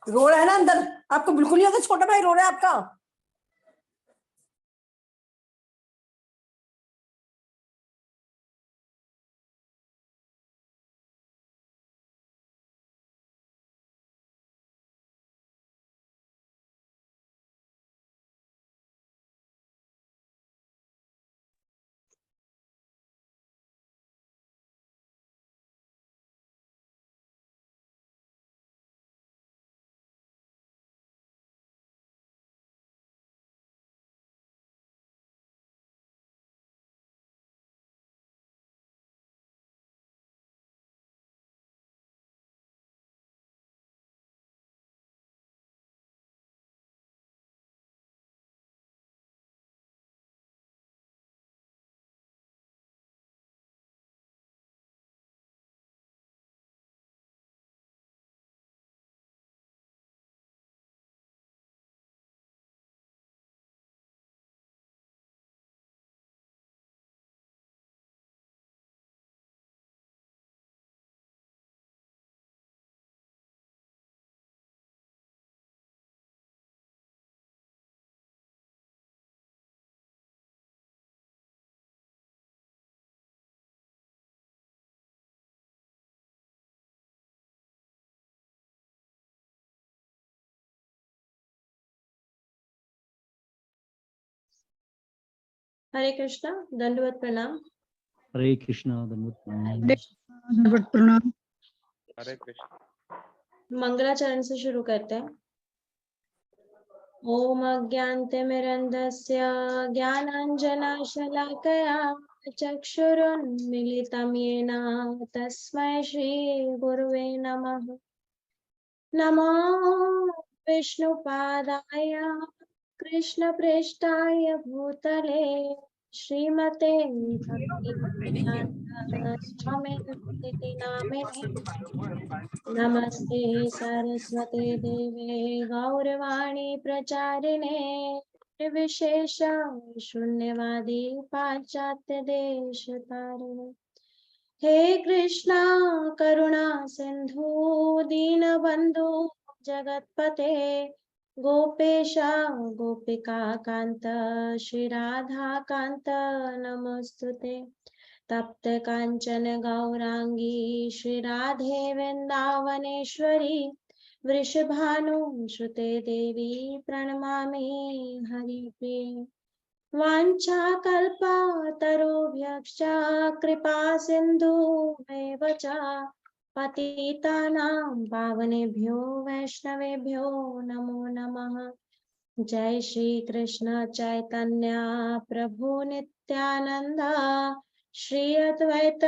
रो रहा है ना अंदर, आपको बिल्कुल नहीं आता छोटा भाई रो रहा है आपका। हरे कृष्णा, दंडवत प्रणाम। हरे कृष्णा, दंडवत प्रणाम। दंडवत प्रणाम। हरे कृष्ण। मंगलाचरण से शुरू करते हैं। ओम अज्ञानतिमिरन्धस्य ज्ञानाञ्जनशलाकया चक्षुरुन्मीलितं येन तस्मै श्रीगुरुवे नमः। नमो विष्णुपादाय कृष्णप्रेष्ठाय भूतले श्रीमते भक्तिवेदान्त स्वामिनिति नामिने। नमस्ते सरस्वती देवे गौरवाणी प्रचारिणे निर्विशेष शून्यवादी पाश्चात्य देश तारिणे। हे कृष्णा करुणा सिंधु दीनबंधु जगतपते गोपेशा गोपिका कांत श्री राधा कांत नमस्तुते। तप्त कांचन गौरांगी श्री राधे वृंदावनेश्वरी वृषभानुसुते देवी प्रणमामि हरिप्रिये। वाञ्छाकल्पतरुभ्यश्च कृपा सिन्धुभ्येव च पतितानां पावनेभ्यो वैष्णवेभ्यो नमो नमः। जय श्री कृष्ण चैतन्य प्रभु नित्यानंद श्री अद्वैत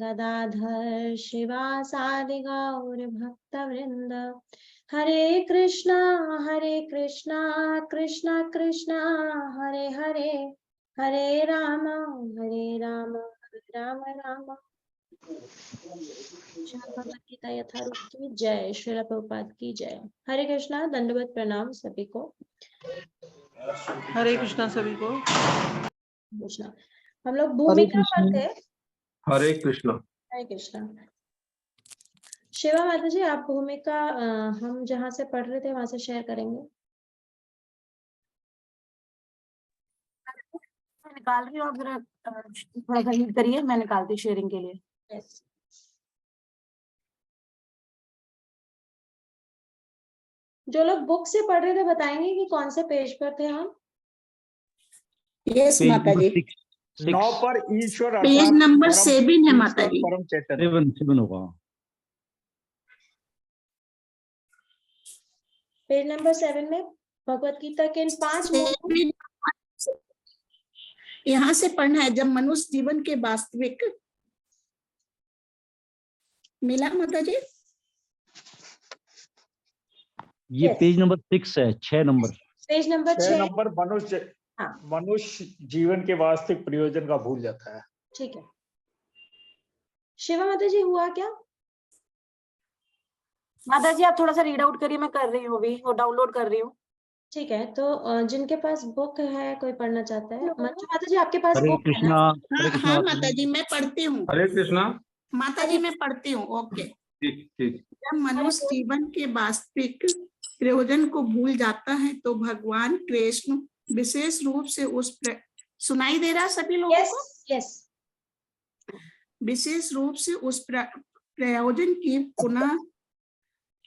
गदाधर शिवासादि गौर भक्तवृंद। हरे कृष्णा कृष्णा कृष्णा हरे हरे, हरे राम राम राम। भगवत गीता यथारूप की जय। श्रील प्रभुपाद की जय। हरे कृष्णा, दंडवत प्रणाम सभी को। हरे कृष्णा सभी को। कृष्णा, हम लोग भूमिका पर थे। हरे कृष्णा। हरे कृष्णा। शिवा माता जी, आप भूमिका हम जहाँ से पढ़ रहे थे वहां से शेयर करेंगे। मैं निकाल रही हूँ, आप जरा थोड़ा सा लीड करिए, मैं निकालती हूँ शेयरिंग के लिए। yes. जो लोग बुक से पढ़ रहे थे बताएंगे कि कौन से पेज पर थे हम। यस माता जी। 9 पर ईश्वर पेज नंबर 7 है माता जी। परम चैतन्य। 7 होगा। पेज नंबर 7 में भगवत गीता के इन 5 यहाँ से पढ़ना है, जब मनुष्य जीवन के वास्तविक। मिला माता जी? ये पेज नंबर 6 है, 6 नंबर। पेज नंबर 6 6 नंबर मनुष्य मनुष्य जीवन के वास्तविक प्रयोजन का भूल जाता है। ठीक है। शिवा माता जी, हुआ क्या? माता जी आप थोड़ा सा रीड आउट करिए, मैं कर रही हूँ अभी, वो डाउनलोड कर रही हूँ। ठीक है, तो जिनके पास बुक है, कोई पढ़ना चाहता है। मंजू माता जी, आपके पास हरे बुक है कृष्णा। ना? हरे कृष्णा हाँ माता जी, मैं पढ़ती हूँ। हरे कृष्णा। माता जी मैं पढ़ती हूँ। ओके। ठीक ठीक। जब मनुष्य जीवन के वास्तविक प्रयोजन को भूल जाता है तो भगवान कृष्ण विशेष रूप से सुनाई दे रहा सभी लोगों यस को? यस विशेष रूप से उस प्रयोजन की पुनः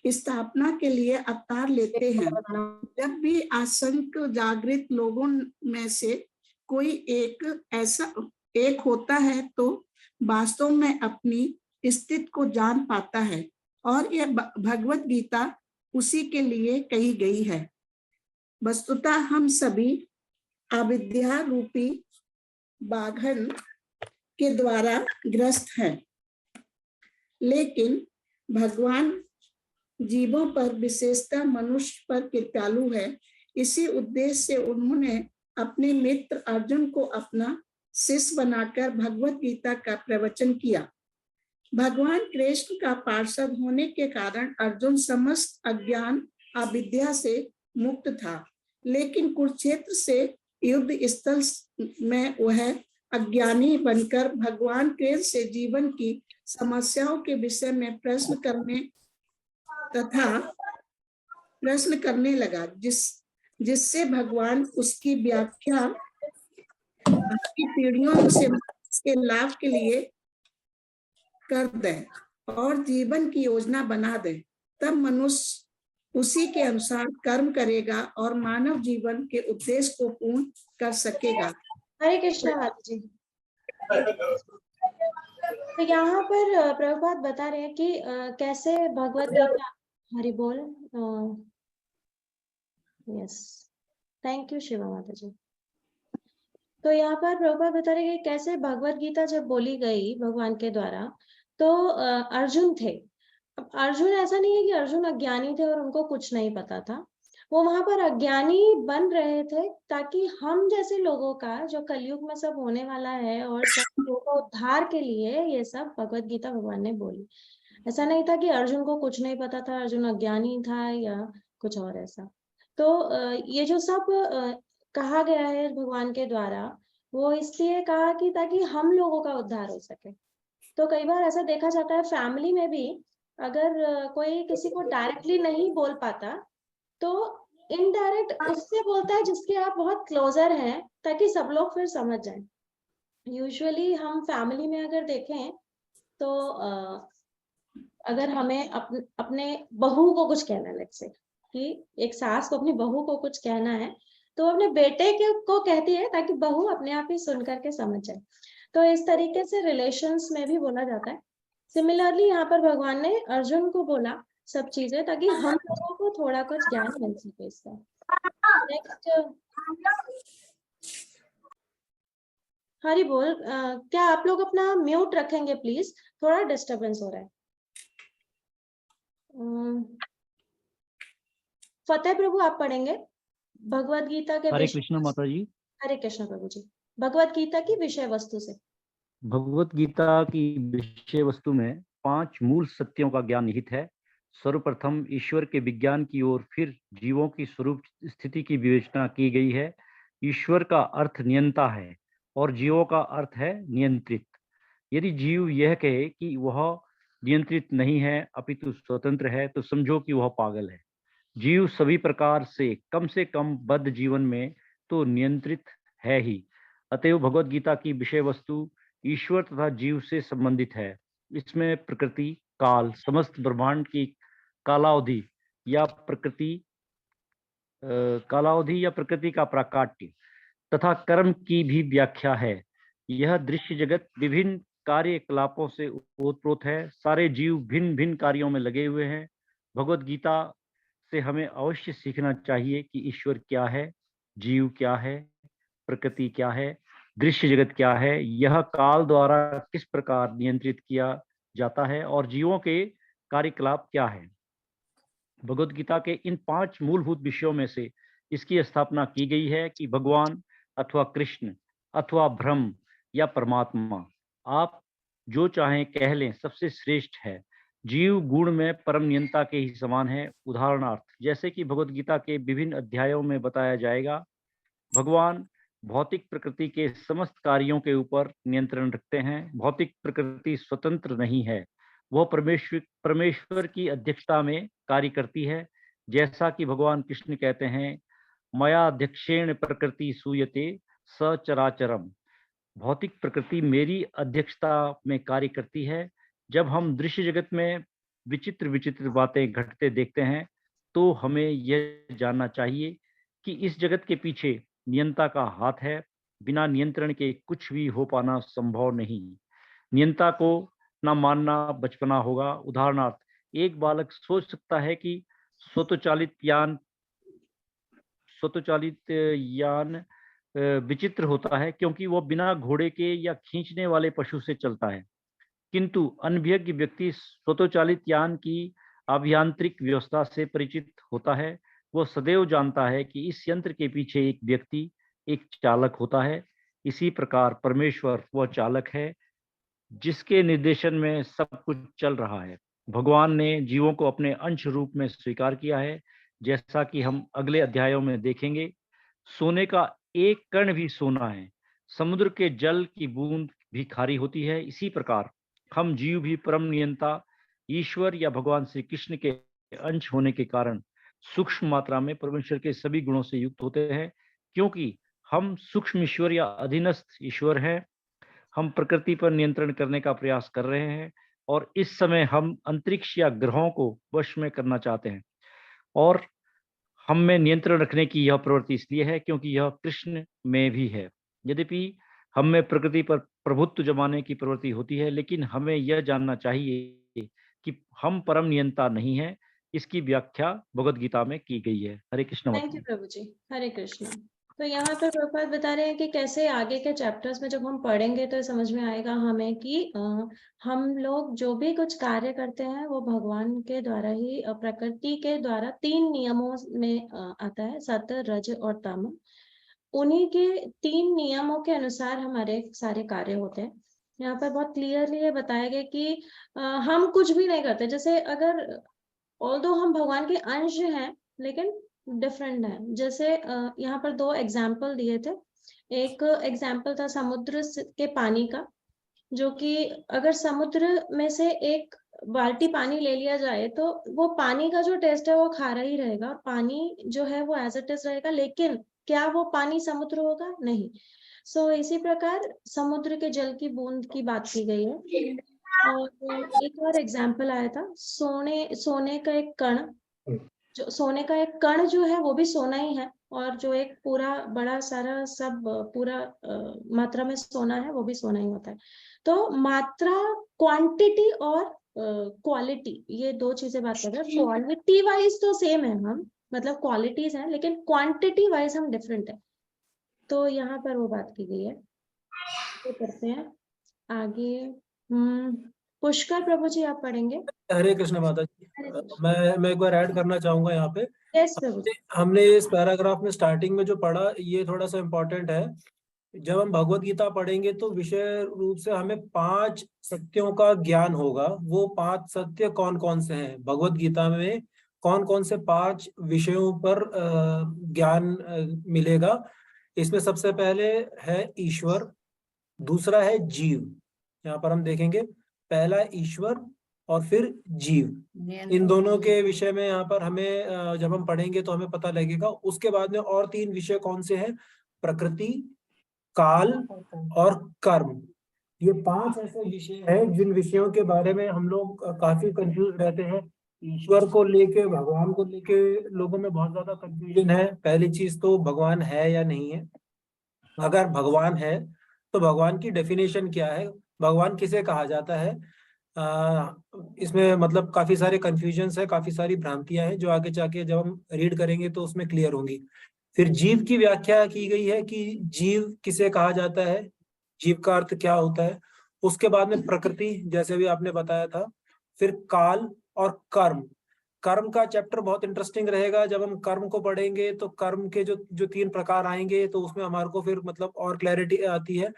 स्थापना के लिए अवतार लेते हैं। जब भी आशंक जागृत लोगों में से कोई एक होता है तो वास्तव में अपनी स्थिति को जान पाता है और यह भगवत गीता उसी के लिए कही गई है। वस्तुतः हम सभी अविद्या रूपी बाघन के द्वारा ग्रस्त हैं, लेकिन भगवान जीवों पर विशेषतः मनुष्य पर कृपालु है। इसी उद्देश्य से उन्होंने अपने मित्र अर्जुन को अपना शिष्य बनाकर भगवत गीता का प्रवचन किया। भगवान कृष्ण का पार्षद होने के कारण अर्जुन समस्त अज्ञान अविद्या से मुक्त था, लेकिन कुरुक्षेत्र से युद्ध स्थल में वह अज्ञानी बनकर भगवान कृष्ण से जीवन की समस्याओं के विषय में प्रश्न करने लगा, जिससे भगवान उसकी व्याख्या की पीढ़ियों से के लाभ के लिए कर दे और जीवन की योजना बना दे। तब मनुष्य उसी के अनुसार कर्म करेगा और मानव जीवन के उद्देश्य को पूर्ण कर सकेगा। हरे कृष्णा माता जी। तो यहाँ पर प्रभुपाद बता रहे हैं कि कैसे भगवत गीता, हरि बोल, यस, थैंक यू शिवा माता जी। तो यहाँ पर प्रभुपाद बता रहे हैं कि कैसे भगवत गीता जब बोली गई भगवान के द्वारा तो अर्जुन थे। अब अर्जुन ऐसा नहीं है कि अर्जुन अज्ञानी थे और उनको कुछ नहीं पता था, वो वहां पर अज्ञानी बन रहे थे ताकि हम जैसे लोगों का जो कलयुग में सब होने वाला है और सब लोगों को उद्धार के लिए ये सब भगवत गीता भगवान ने बोली। ऐसा नहीं था कि अर्जुन को कुछ नहीं पता था, अर्जुन अज्ञानी था या कुछ और ऐसा। तो ये जो सब कहा गया है भगवान के द्वारा, वो इसलिए कहा कि ताकि हम लोगों का उद्धार हो सके। तो कई बार ऐसा देखा जाता है फैमिली में भी, अगर कोई किसी को डायरेक्टली नहीं बोल पाता तो इनडायरेक्ट उससे बोलता है जिसके आप बहुत क्लोजर हैं, ताकि सब लोग फिर समझ जाएं। यूजुअली हम फैमिली में अगर देखें तो अगर हमें अपने बहू को कुछ कहना है, लेट्स से कि एक सास को अपनी बहू को कुछ कहना है तो अपने बेटे को कहती है ताकि बहू अपने आप ही सुन करके समझ जाए। तो इस तरीके से रिलेशंस में भी बोला जाता है। सिमिलरली यहाँ पर भगवान ने अर्जुन को बोला सब चीजें ताकि हम लोगों को थोड़ा कुछ ज्ञान मिल सके इसका। नेक्स्ट हरि बोल, क्या आप लोग अपना म्यूट रखेंगे प्लीज, थोड़ा डिस्टरबेंस हो रहा है। फतेह प्रभु आप पढ़ेंगे भगवत गीता के हरे कृष्ण माता जी। हरे कृष्ण प्रभु जी। भगवत गीता की विषय वस्तु से। भगवत गीता की विषय वस्तु में 5 मूल सत्यों का ज्ञान निहित है। सर्वप्रथम ईश्वर के विज्ञान की ओर, फिर जीवों की स्वरूप स्थिति की विवेचना की गई है। ईश्वर का अर्थ नियंता है और जीवों का अर्थ है नियंत्रित। यदि जीव यह कहे कि वह नियंत्रित नहीं है अपितु स्वतंत्र है तो समझो कि वह पागल है। जीव सभी प्रकार से कम बद्ध जीवन में तो नियंत्रित है ही। अतएव भगवत गीता की विषय वस्तु ईश्वर तथा जीव से संबंधित है। इसमें प्रकृति, काल, समस्त ब्रह्मांड की कालावधि या प्रकृति का प्राकाट्य तथा कर्म की भी व्याख्या है। यह दृश्य जगत विभिन्न कार्यकलापों से ओतप्रोत है। सारे जीव भिन्न भिन्न कार्यों में लगे हुए हैं। भगवत गीता से हमें अवश्य सीखना चाहिए कि ईश्वर क्या है, जीव क्या है, प्रकृति क्या है, दृश्य जगत क्या है, यह काल द्वारा किस प्रकार नियंत्रित किया जाता है और जीवों के कार्यकलाप क्या है। भगवत गीता के इन 5 मूलभूत विषयों में से इसकी स्थापना की गई है कि भगवान अथवा कृष्ण अथवा ब्रह्म या परमात्मा, आप जो चाहें कह लें, सबसे श्रेष्ठ है। जीव गुण में परम नियंता के ही समान है। उदाहरणार्थ, जैसे कि भगवत गीता के विभिन्न अध्यायों में बताया जाएगा, भगवान भौतिक प्रकृति के समस्त कार्यों के ऊपर नियंत्रण रखते हैं। भौतिक प्रकृति स्वतंत्र नहीं है, वह परमेश्वर की अध्यक्षता में कार्य करती है। जैसा कि भगवान कृष्ण कहते हैं, मयाध्यक्षेण प्रकृति सूयते सचराचरम। भौतिक प्रकृति मेरी अध्यक्षता में कार्य करती है। जब हम दृश्य जगत में विचित्र विचित्र बातें घटते देखते हैं तो हमें यह जानना चाहिए कि इस जगत के पीछे नियंता का हाथ है। बिना नियंत्रण के कुछ भी हो पाना संभव नहीं। नियंता को ना मानना बचपना होगा। उदाहरणार्थ, एक बालक सोच सकता है कि स्वतःचालित यान विचित्र होता है क्योंकि वह बिना घोड़े के या खींचने वाले पशु से चलता है, किंतु अनभिज्ञ व्यक्ति स्वतःचालित यान की अभियांत्रिक व्यवस्था से परिचित होता है। वह सदैव जानता है कि इस यंत्र के पीछे एक व्यक्ति, एक चालक होता है। इसी प्रकार परमेश्वर वह चालक है जिसके निर्देशन में सब कुछ चल रहा है। भगवान ने जीवों को अपने अंश रूप में स्वीकार किया है, जैसा कि हम अगले अध्यायों में देखेंगे। सोने का एक कण भी सोना है, समुद्र के जल की बूंद भी खारी होती है। इसी प्रकार हम जीव भी परम नियंता ईश्वर या भगवान श्री कृष्ण के अंश होने के कारण सूक्ष्म मात्रा में परमेश्वर के सभी गुणों से युक्त होते हैं। क्योंकि हम सूक्ष्म ईश्वर या अधीनस्थ ईश्वर हैं, हम प्रकृति पर नियंत्रण करने का प्रयास कर रहे हैं और इस समय हम अंतरिक्ष या ग्रहों को वश में करना चाहते हैं। और हम में नियंत्रण रखने की यह प्रवृत्ति इसलिए है क्योंकि यह कृष्ण में भी है। यद्यपि हम में प्रकृति पर प्रभुत्व जमाने की प्रवृत्ति होती है, लेकिन हमें यह जानना चाहिए कि हम परम नियंता नहीं हैं। इसकी व्याख्या भगवद गीता में की गई है। हरे कृष्ण। थैंक यू प्रभु जी। हरे कृष्ण। तो यहाँ पर प्रभुपाद बता रहे हैं कि कैसे आगे के चैप्टर्स में जब हम पढ़ेंगे तो समझ में आएगा हमें कि हम लोग जो भी कुछ कार्य करते हैं वो भगवान के द्वारा ही, प्रकृति के द्वारा 3 नियमों में आता है, सत्व, रज और तम। उन्हीं के 3 नियमों के अनुसार हमारे सारे कार्य होते हैं। यहाँ पर बहुत क्लियरली ये बताया गया कि हम कुछ भी नहीं करते। जैसे अगर ऑल्दो हम भगवान के अंश हैं लेकिन डिफरेंट है। जैसे यहाँ पर 2 एग्जाम्पल दिए थे। एक एग्जाम्पल था समुद्र के पानी का, जो कि अगर समुद्र में से एक बाल्टी पानी ले लिया जाए तो वो पानी का जो टेस्ट है वो खारा ही रहेगा, और पानी जो है वो एज इट इज रहेगा, लेकिन क्या वो पानी समुद्र होगा? नहीं। सो इसी प्रकार समुद्र के जल की बूंद की बात की गई है। और एक और एग्जाम्पल आया था सोने का एक कण, जो सोने का एक कण जो है वो भी सोना ही है, और जो एक पूरा बड़ा सारा सब पूरा मात्रा में सोना है वो भी सोना ही होता है। तो मात्रा, क्वांटिटी और क्वालिटी, ये 2 चीजें बात कर रहे हैं। क्वालिटी वाइज तो सेम है हम, मतलब क्वालिटीज हैं, लेकिन क्वांटिटी वाइज हम डिफरेंट है। तो यहाँ पर वो बात की गई है। तो करते हैं आगे। पुष्कर प्रभु जी आप पढ़ेंगे। हरे कृष्ण माता जी। मैं एक बार ऐड करना चाहूंगा यहाँ पे। यस प्रभु जी। हमने इस पैराग्राफ में स्टार्टिंग में जो पढ़ा ये थोड़ा सा इम्पोर्टेंट है। जब हम भगवत गीता पढ़ेंगे तो विषय रूप से हमें 5 सत्यों का ज्ञान होगा। वो 5 सत्य कौन कौन से हैं भगवत गीता में, कौन कौन से 5 विषयों पर ज्ञान मिलेगा। इसमें सबसे पहले है ईश्वर, दूसरा है जीव। यहाँ पर हम देखेंगे पहला ईश्वर और फिर जीव। इन दोनों के विषय में यहाँ पर हमें जब हम पढ़ेंगे तो हमें पता लगेगा। उसके बाद में और 3 विषय कौन से हैं? प्रकृति, काल और कर्म। ये 5 ऐसे विषय हैं जिन विषयों के बारे में हम लोग काफी कंफ्यूज रहते हैं। ईश्वर को लेके, भगवान को लेके लोगों में बहुत ज्यादा कंफ्यूजन है। पहली चीज तो भगवान है या नहीं है। अगर भगवान है तो भगवान की डेफिनेशन क्या है, भगवान किसे कहा जाता है। इसमें मतलब काफी सारे कंफ्यूजन्स है, काफी सारी भ्रांतियां हैं जो आगे जाके जब हम रीड करेंगे तो उसमें क्लियर होंगी। फिर जीव की व्याख्या की गई है कि जीव किसे कहा जाता है, जीव का अर्थ क्या होता है। उसके बाद में प्रकृति, जैसे भी आपने बताया था। फिर काल और कर्म। कर्म का चैप्टर बहुत इंटरेस्टिंग रहेगा। जब हम कर्म को पढ़ेंगे तो कर्म के जो 3 प्रकार आएंगे तो उसमें हमारे को फिर मतलब और क्लैरिटी आती है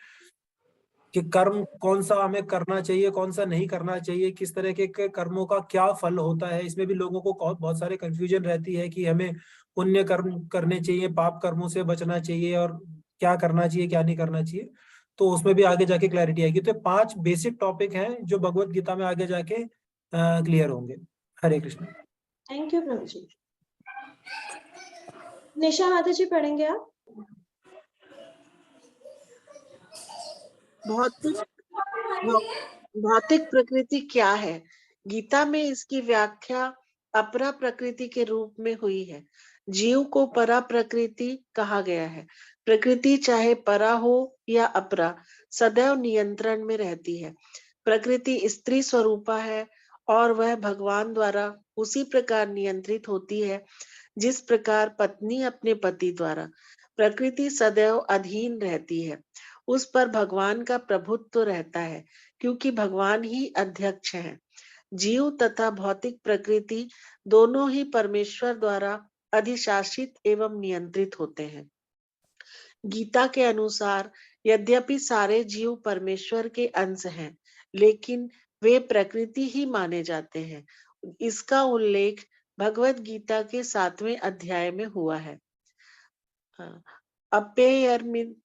कि कर्म कौन सा हमें करना चाहिए, कौन सा नहीं करना चाहिए, किस तरह के कर्मों का क्या फल होता है। इसमें भी लोगों को बहुत सारे कंफ्यूजन रहती है कि हमें पुण्य कर्म करने चाहिए, पाप कर्मों से बचना चाहिए, और क्या करना चाहिए क्या नहीं करना चाहिए। तो उसमें भी आगे जाके क्लैरिटी आएगी। तो 5 बेसिक टॉपिक हैं जो भगवत गीता में आगे जाके क्लियर होंगे। हरे कृष्ण। थैंक यू प्रभु जी। निशा माता जी पढ़ेंगे आप? भौतिक प्रकृति क्या है? गीता में इसकी व्याख्या अपरा प्रकृति के रूप में हुई है। जीव को परा प्रकृति कहा गया है। प्रकृति चाहे परा हो या अपरा, सदैव नियंत्रण में रहती है। प्रकृति स्त्री स्वरूपा है और वह भगवान द्वारा उसी प्रकार नियंत्रित होती है जिस प्रकार पत्नी अपने पति द्वारा। प्रकृति सदैव अधीन रहती है, उस पर भगवान का प्रभुत्व रहता है क्योंकि भगवान ही अध्यक्ष हैं। जीव तथा भौतिक प्रकृति दोनों ही परमेश्वर द्वारा अधिशासित एवं नियंत्रित होते हैं। गीता के अनुसार यद्यपि सारे जीव परमेश्वर के अंश हैं, लेकिन वे प्रकृति ही माने जाते हैं। इसका उल्लेख भगवत गीता के 7वें अध्याय में हुआ है। अपेयर्मिन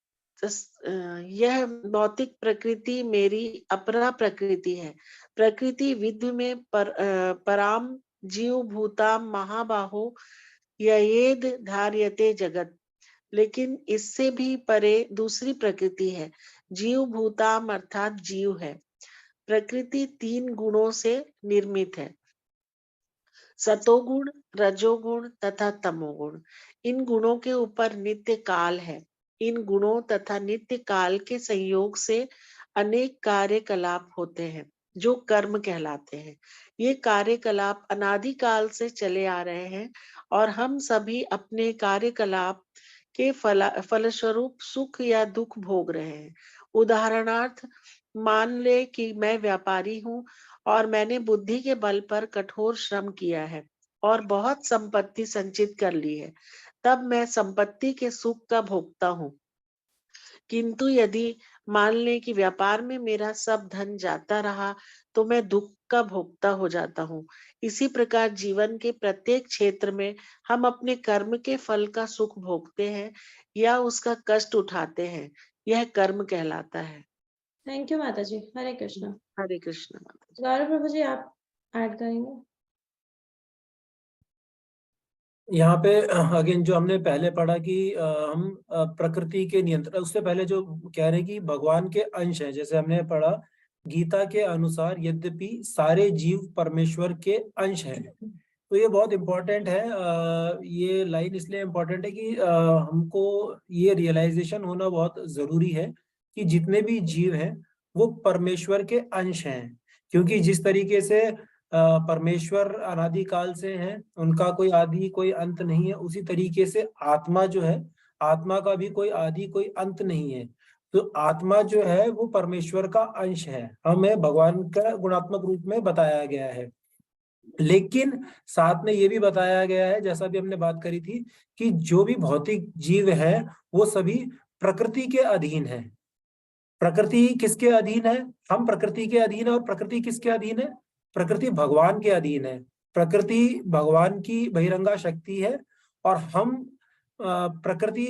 यह भौतिक प्रकृति मेरी अपरा प्रकृति है। प्रकृति विद्ध में पराम जीव भूताम महाबाहो ययेद धार्यते जगत। लेकिन इससे भी परे दूसरी प्रकृति है। जीव भूताम अर्थात जीव है। प्रकृति 3 गुणों से निर्मित है, सतोगुण, रजोगुण तथा तमोगुण। इन गुणों के ऊपर नित्य काल है। इन गुणों तथा नित्य काल के संयोग से अनेक कार्यकलाप होते हैं जो कर्म कहलाते हैं। ये कार्यकलाप अनादिकाल से चले आ रहे हैं और हम सभी अपने कार्यकलाप के फलस्वरूप सुख या दुख भोग रहे हैं। उदाहरणार्थ, मान ले कि मैं व्यापारी हूँ और मैंने बुद्धि के बल पर कठोर श्रम किया है और बहुत संपत्ति संचित कर ली है, तब मैं संपत्ति के सुख का भोगता हूँ। किंतु यदि मान लें कि व्यापार में मेरा सब धन जाता रहा तो मैं दुख का भोगता हो जाता हूँ। इसी प्रकार जीवन के प्रत्येक क्षेत्र में हम अपने कर्म के फल का सुख भोगते हैं या उसका कष्ट उठाते हैं। यह कर्म कहलाता है। थैंक यू माता जी। हरे कृष्ण। हरे कृष्ण। गौरव प्रभु जी आप ऐड करेंगे? यहाँ पे अगेन जो हमने पहले पढ़ा कि हम प्रकृति के नियंत्रण, उससे पहले जो कह रहे हैं कि भगवान के अंश है, जैसे हमने पढ़ा गीता के अनुसार यद्यपि सारे जीव परमेश्वर के अंश हैं। तो ये बहुत इम्पोर्टेंट है। ये लाइन इसलिए इम्पोर्टेंट है कि हमको ये रियलाइजेशन होना बहुत जरूरी है कि जितने भी जीव हैं वो परमेश्वर के अंश हैं, क्योंकि जिस तरीके से परमेश्वर अनादिकाल से हैं, उनका कोई आदि कोई अंत नहीं है, उसी तरीके से आत्मा जो है, आत्मा का भी कोई आदि कोई अंत नहीं है। तो आत्मा जो है वो परमेश्वर का अंश है, हमें भगवान का गुणात्मक रूप में बताया गया है। लेकिन साथ में ये भी बताया गया है, जैसा भी हमने बात करी थी, कि जो भी भौतिक जीव है वो सभी प्रकृति के अधीन है। प्रकृति किसके अधीन है? हम प्रकृति के अधीन है। और प्रकृति किसके अधीन है? प्रकृति भगवान के अधीन है। प्रकृति भगवान की बहिरंगा शक्ति है और हम प्रकृति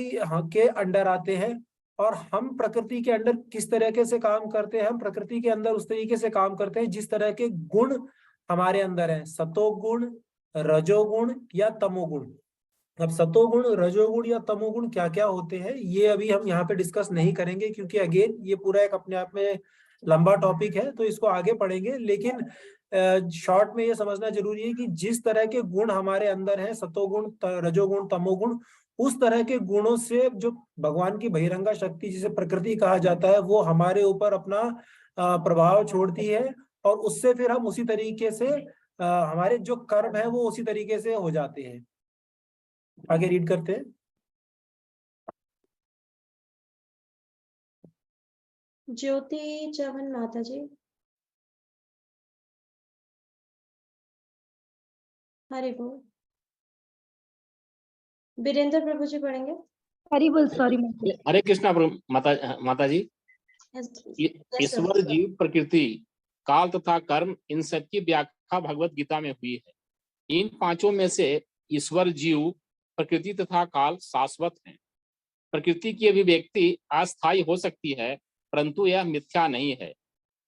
के अंडर आते हैं। और हम प्रकृति के अंडर किस तरीके से काम करते हैं? हम प्रकृति के अंदर उस तरीके से काम करते हैं जिस तरह के गुण हमारे अंदर है, सतोगुण, रजोगुण या तमोगुण। अब सतोगुण, रजोगुण या तमोगुण क्या क्या होते हैं ये अभी हम यहाँ पे डिस्कस नहीं करेंगे, क्योंकि अगेन ये पूरा एक अपने आप में लंबा टॉपिक है, तो इसको आगे पढ़ेंगे। लेकिन शॉर्ट में ये समझना जरूरी है कि जिस तरह के गुण हमारे अंदर है, सतोगुण, रजोगुण, तमोगुण, उस तरह के गुणों से जो भगवान की बहिरंगा शक्ति जिसे प्रकृति कहा जाता है वो हमारे ऊपर अपना प्रभाव छोड़ती है और उससे फिर हम उसी तरीके से हमारे जो कर्म है वो उसी तरीके से हो जाते हैं। आगे रीड करते हैं। ज्योति चवन माता जी। हरि बोल। वीरेंद्र प्रभु जी पढ़ेंगे। हरि बोल। सॉरी हरे कृष्णा माता जी। ईश्वर, जीव, प्रकृति, काल तथा कर्म, इन सब की व्याख्या भगवत गीता में हुई है। इन पांचों में से ईश्वर, जीव, प्रकृति तथा काल शाश्वत हैं। प्रकृति की अभिव्यक्ति अस्थायी हो सकती है, परंतु यह मिथ्या नहीं है।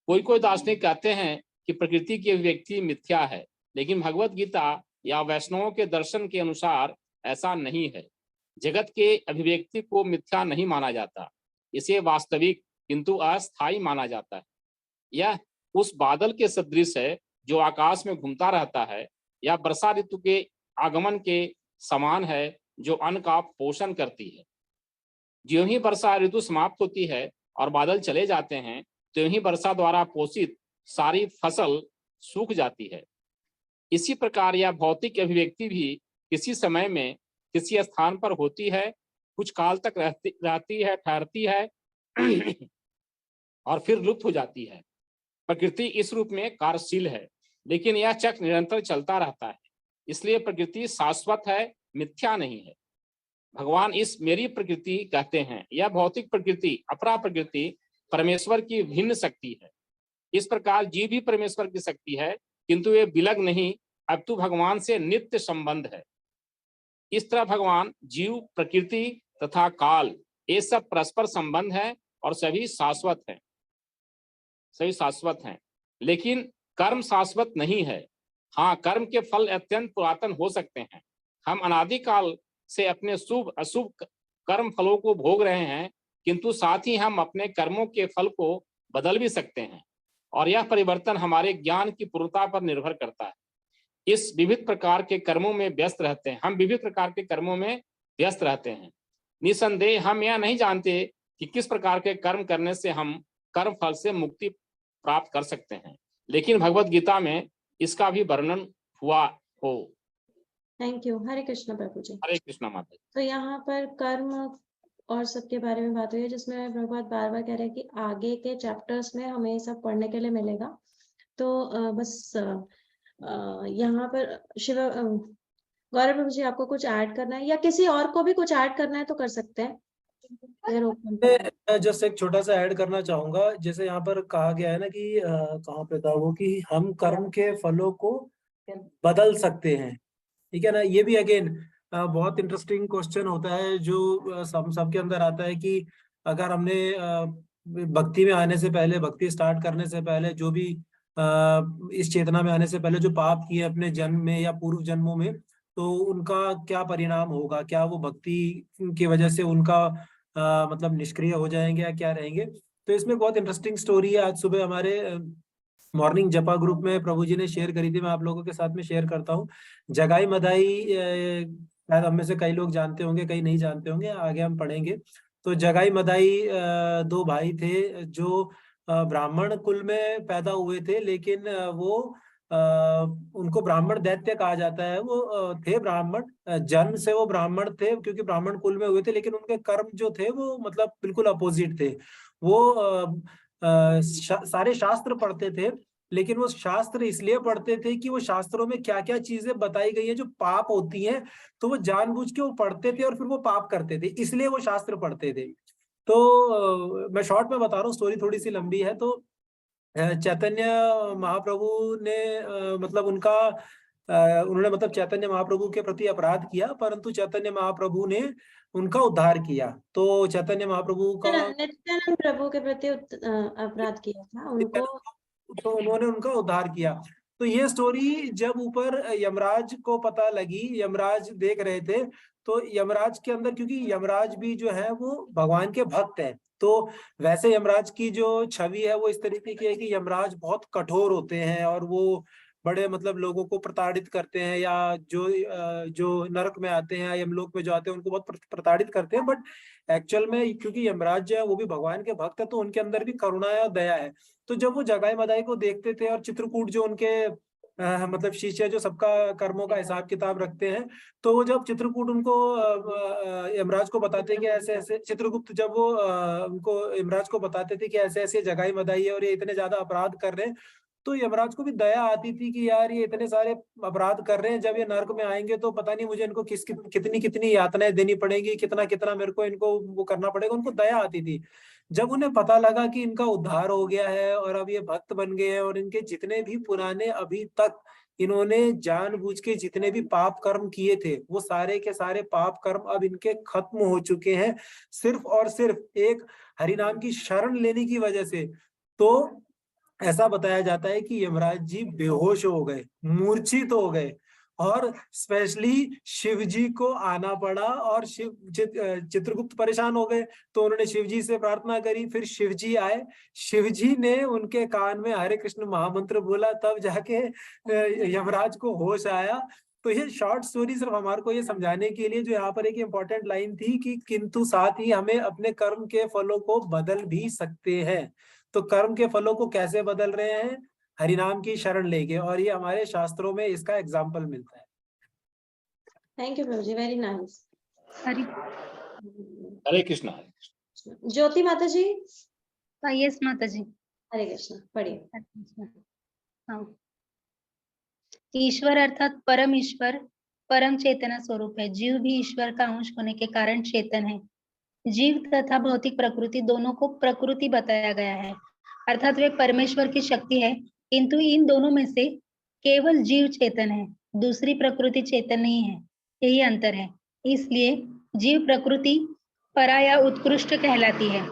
कोई दार्शनिक कहते हैं कि प्रकृति की अभिव्यक्ति मिथ्या है, लेकिन भगवत गीता या वैष्णवों के दर्शन के अनुसार ऐसा नहीं है। जगत के अभिव्यक्ति को मिथ्या नहीं माना जाता, इसे वास्तविक किंतु अस्थायी माना जाता है। यह उस बादल के सदृश है जो आकाश में घूमता रहता है, या वर्षा ऋतु के आगमन के समान है जो अन्न का पोषण करती है। ज्यों ही वर्षा ऋतु समाप्त होती है और बादल चले जाते हैं, त्यों ही वर्षा द्वारा पोषित सारी फसल सूख जाती है। इसी प्रकार यह भौतिक अभिव्यक्ति भी किसी समय में किसी स्थान पर होती है, कुछ काल तक रहती है, ठहरती है और फिर लुप्त हो जाती है। प्रकृति इस रूप में कार्यशील है, लेकिन यह चक्र निरंतर चलता रहता है, इसलिए प्रकृति शाश्वत है, मिथ्या नहीं है। भगवान इस मेरी प्रकृति कहते हैं। यह भौतिक प्रकृति, अपरा प्रकृति परमेश्वर की भिन्न शक्ति है। इस प्रकार जीव भी परमेश्वर की शक्ति है, किंतु ये विलग नहीं, अपितु भगवान से नित्य संबंध है। इस तरह भगवान, जीव, प्रकृति तथा काल, ये सब परस्पर संबंध है और सभी शाश्वत हैं, सभी शाश्वत हैं। लेकिन कर्म शाश्वत नहीं है। हाँ, कर्म के फल अत्यंत पुरातन हो सकते हैं। हम अनादिकाल से अपने शुभ अशुभ कर्म फलों को भोग रहे हैं, किंतु साथ ही हम अपने कर्मों के फल को बदल भी सकते हैं, और यह परिवर्तन हमारे ज्ञान की पूर्णता पर निर्भर करता है। इस विविध प्रकार के कर्मों में व्यस्त रहते हैं, हम विविध प्रकार के कर्मों में व्यस्त रहते हैं। निसंदेह हम यह नहीं जानते कि किस प्रकार के कर्म करने से हम कर्म फल से मुक्ति प्राप्त कर सकते हैं, लेकिन भगवत गीता में इसका भी वर्णन हुआ हो। Thank you. हरे कृष्ण प्रभु जी। हरे कृष्ण माता जी। तो यहाँ पर कर्म और सबके बारे में बात हुई है, जिसमें प्रभुपाद बार बार कह रहे हैं कि आगे के चैप्टर्स में हमें ये सब पढ़ने के लिए मिलेगा। तो बस यहाँ पर गौरव प्रभु जी, आपको कुछ ऐड करना है या किसी और को भी कुछ ऐड करना है तो कर सकते हैं। मैं जस्ट एक छोटा सा ऐड करना चाहूंगा। जैसे यहाँ पर कहा गया है ना कि कहाँ पे था वो, कि हम कर्म के फलों को बदल सकते हैं, ठीक है ना। ये भी अगेन बहुत इंटरेस्टिंग क्वेश्चन होता है जो सबके अंदर आता है कि अगर हमने भक्ति में आने से पहले, भक्ति स्टार्ट करने से पहले, जो भी इस चेतना में आने से पहले जो पाप किए अपने जन्म में या पूर्व जन्मों में, तो उनका क्या परिणाम होगा, क्या वो भक्ति की वजह से उनका मतलब निष्क्रिय हो जाएंगे या क्या रहेंगे। तो इसमें बहुत इंटरेस्टिंग स्टोरी है। आज सुबह हमारे मॉर्निंग जपा ग्रुप में प्रभु जी ने शेयर करी थी, मैं आप लोगों के साथ में शेयर करता हूँ। जगाई मदाई शायद हम में से कई लोग जानते होंगे, कई नहीं जानते होंगे, आगे हम पढ़ेंगे। तो जगाई मदाई दो भाई थे जो ब्राह्मण कुल में पैदा हुए थे, लेकिन वो उनको ब्राह्मण दैत्य कहा जाता है। वो थे ब्राह्मण, जन्म से वो ब्राह्मण थे क्योंकि ब्राह्मण कुल में हुए थे, लेकिन उनके कर्म जो थे वो मतलब बिल्कुल अपोजिट थे। वो सारे शास्त्र पढ़ते थे, लेकिन वो शास्त्र इसलिए पढ़ते थे कि वो शास्त्रों में क्या क्या चीजें बताई गई है जो पाप होती हैं, तो वो जानबूझ के वो पढ़ते थे और फिर वो पाप करते थे, इसलिए वो शास्त्र पढ़ते थे। तो मैं शॉर्ट में बता रहा हूँ, स्टोरी थोड़ी सी लंबी है। तो चैतन्य महाप्रभु ने मतलब उन्होंने मतलब चैतन्य महाप्रभु के प्रति अपराध किया, परंतु चैतन्य महाप्रभु ने उनका उद्धार किया। तो चैतन्य महाप्रभु का नित्यानंद प्रभु के प्रति अपराध किया था उनको, तो उन्होंने उनका उद्धार किया। तो ये स्टोरी जब ऊपर यमराज को पता लगी, यमराज देख रहे थे, तो यमराज के अंदर, क्योंकि यमराज भी जो है वो भगवान के भक्त हैं, तो वैसे यमराज की जो छवि है वो इस तरीके की है कि यमराज बहुत कठोर होते हैं और वो बड़े मतलब लोगों को प्रताड़ित करते हैं, या जो नरक में आते हैं, यमलोक में जो आते हैं उनको बहुत प्रताड़ित करते हैं। बट एक्चुअल में क्योंकि यमराज जो है वो भी भगवान के भक्त है, तो उनके अंदर भी करुणा है और दया है। तो जब वो जगाई मदाई को देखते थे और चित्रकूट जो उनके मतलब शिष्य जो सबका कर्मों का हिसाब किताब रखते हैं, तो वो जब चित्रकूट उनको यमराज को बताते कि ऐसे ऐसे, चित्रगुप्त जब वो उनको यमराज को बताते थे कि ऐसे ऐसे जगाई मदाई है और ये इतने ज्यादा अपराध कर रहे हैं, तो यमराज को भी दया आती थी कि यार ये इतने सारे अपराध कर रहे हैं, जब ये नरक में आएंगे तो पता नहीं मुझे इनको कितनी कितनी यातनाएं देनी पड़ेंगी, कितना कितना मेरे को इनको वो करना पड़ेगा। उनको दया आती थी। जब उन्हें पता लगा कि इनका उद्धार हो गया है और अब ये भक्त बन गए हैं और इनके जितने भी पुराने अभी तक इन्होंने जानबूझ के जितने भी पाप कर्म किए थे, वो सारे के सारे पाप कर्म अब इनके खत्म हो चुके हैं, सिर्फ और सिर्फ एक हरिनाम की शरण लेने की वजह से। तो ऐसा बताया जाता है कि यमराज जी बेहोश हो गए, मूर्छित हो गए, और स्पेशली शिव जी को आना पड़ा और चित्रगुप्त परेशान हो गए, तो उन्होंने शिव जी से प्रार्थना करी, फिर शिव जी आए, शिव जी ने उनके कान में हरे कृष्ण महामंत्र बोला, तब जाके यमराज को होश आया। तो ये शॉर्ट स्टोरी सिर्फ हमारे को ये समझाने के लिए, जो यहाँ पर एक इम्पोर्टेंट लाइन थी कि किंतु साथ ही हमें अपने कर्म के फलों को बदल भी सकते हैं। तो कर्म के फलों को कैसे बदल रहे हैं? हरिनाम की शरण लेके, और ये हमारे शास्त्रों में इसका एग्जाम्पल मिलता है। थैंक यू प्रभु जी, वेरी नाइस। हरे कृष्णा। ज्योति माता जी। यस माता जी। हरे कृष्ण, पढ़िए। हाँ। ईश्वर अर्थात परम ईश्वर परम चेतना स्वरूप है। जीव भी ईश्वर का अंश होने के कारण चेतन है। जीव तथा भौतिक प्रकृति दोनों को प्रकृति बताया गया है, अर्थात वे परमेश्वर की शक्ति है, किंतु इन दोनों में से केवल जीव चेतन है, दूसरी प्रकृति चेतन नहीं है। यही अंतर है। इसलिए जीव प्रकृति परा या उत्कृष्ट कहलाती है,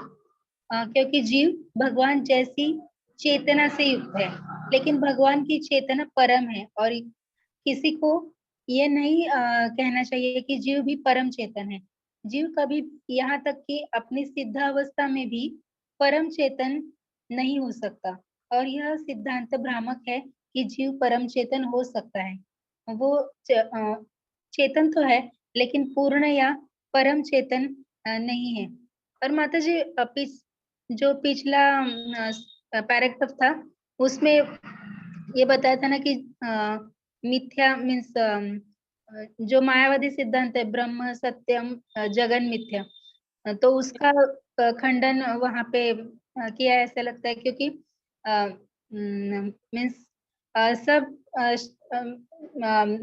क्योंकि जीव भगवान जैसी चेतना से युक्त है, लेकिन भगवान की चेतना परम है। और किसी को ये नहीं कहना चाहिए कि जीव भी परम चेतन है। जीव कभी यहाँ तक कि अपनी सिद्धावस्था में भी परम चेतन नहीं हो सकता, और यह सिद्धांत भ्रामक है कि जीव परम चेतन हो सकता है। वो चेतन तो है, लेकिन पूर्ण या परम चेतन नहीं है। और माता जी जो पिछला पैराग्राफ था, उसमें ये बताया था ना कि मिथ्या मीन्स जो मायावादी सिद्धांत है, ब्रह्म सत्यम जगन मिथ्या, तो उसका खंडन वहां पे किया है, ऐसा लगता है, क्योंकि मीन्स सब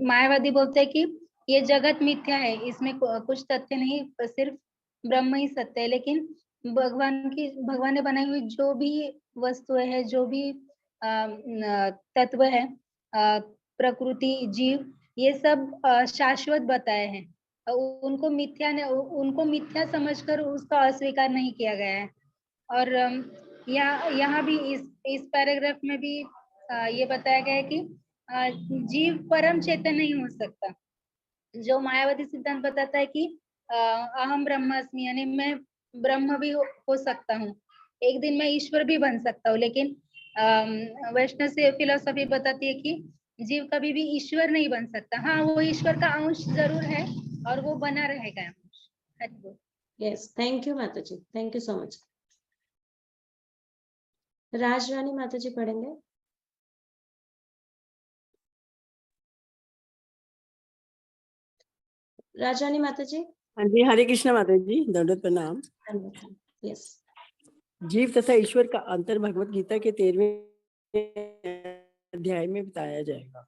मायावादी बोलते हैं कि ये जगत मिथ्या है, इसमें कुछ तथ्य नहीं, सिर्फ ब्रह्म ही सत्य है। लेकिन भगवान ने बनाई हुई जो भी वस्तुएं है, जो भी तत्व है, प्रकृति, जीव, ये सब शाश्वत बताए हैं। उनको मिथ्या समझकर उसका अस्वीकार नहीं किया गया है। और यहाँ भी इस पैराग्राफ में भी ये बताया गया है कि जीव परम चेतन नहीं हो सकता। जो मायावादी सिद्धांत बताता है कि अहम ब्रह्मास्मि, यानी मैं ब्रह्म भी हो सकता हूँ, एक दिन मैं ईश्वर भी बन सकता हूँ। लेकिन वैष्णव से फिलोसफी बताती है कि जीव कभी भी ईश्वर नहीं बन सकता। हाँ, वो ईश्वर का अंश जरूर है और वो बना रहेगा। यस, थैंक यू माता जी, थैंक यू सो मच। राजरानी माता जी पढ़ेंगे। राजरानी माता जी। हाँ जी, हरे कृष्ण माता जी, दंडवत प्रणाम। यस। जीव तथा ईश्वर का अंतर भगवत गीता के 13वें अध्याय में बताया जाएगा।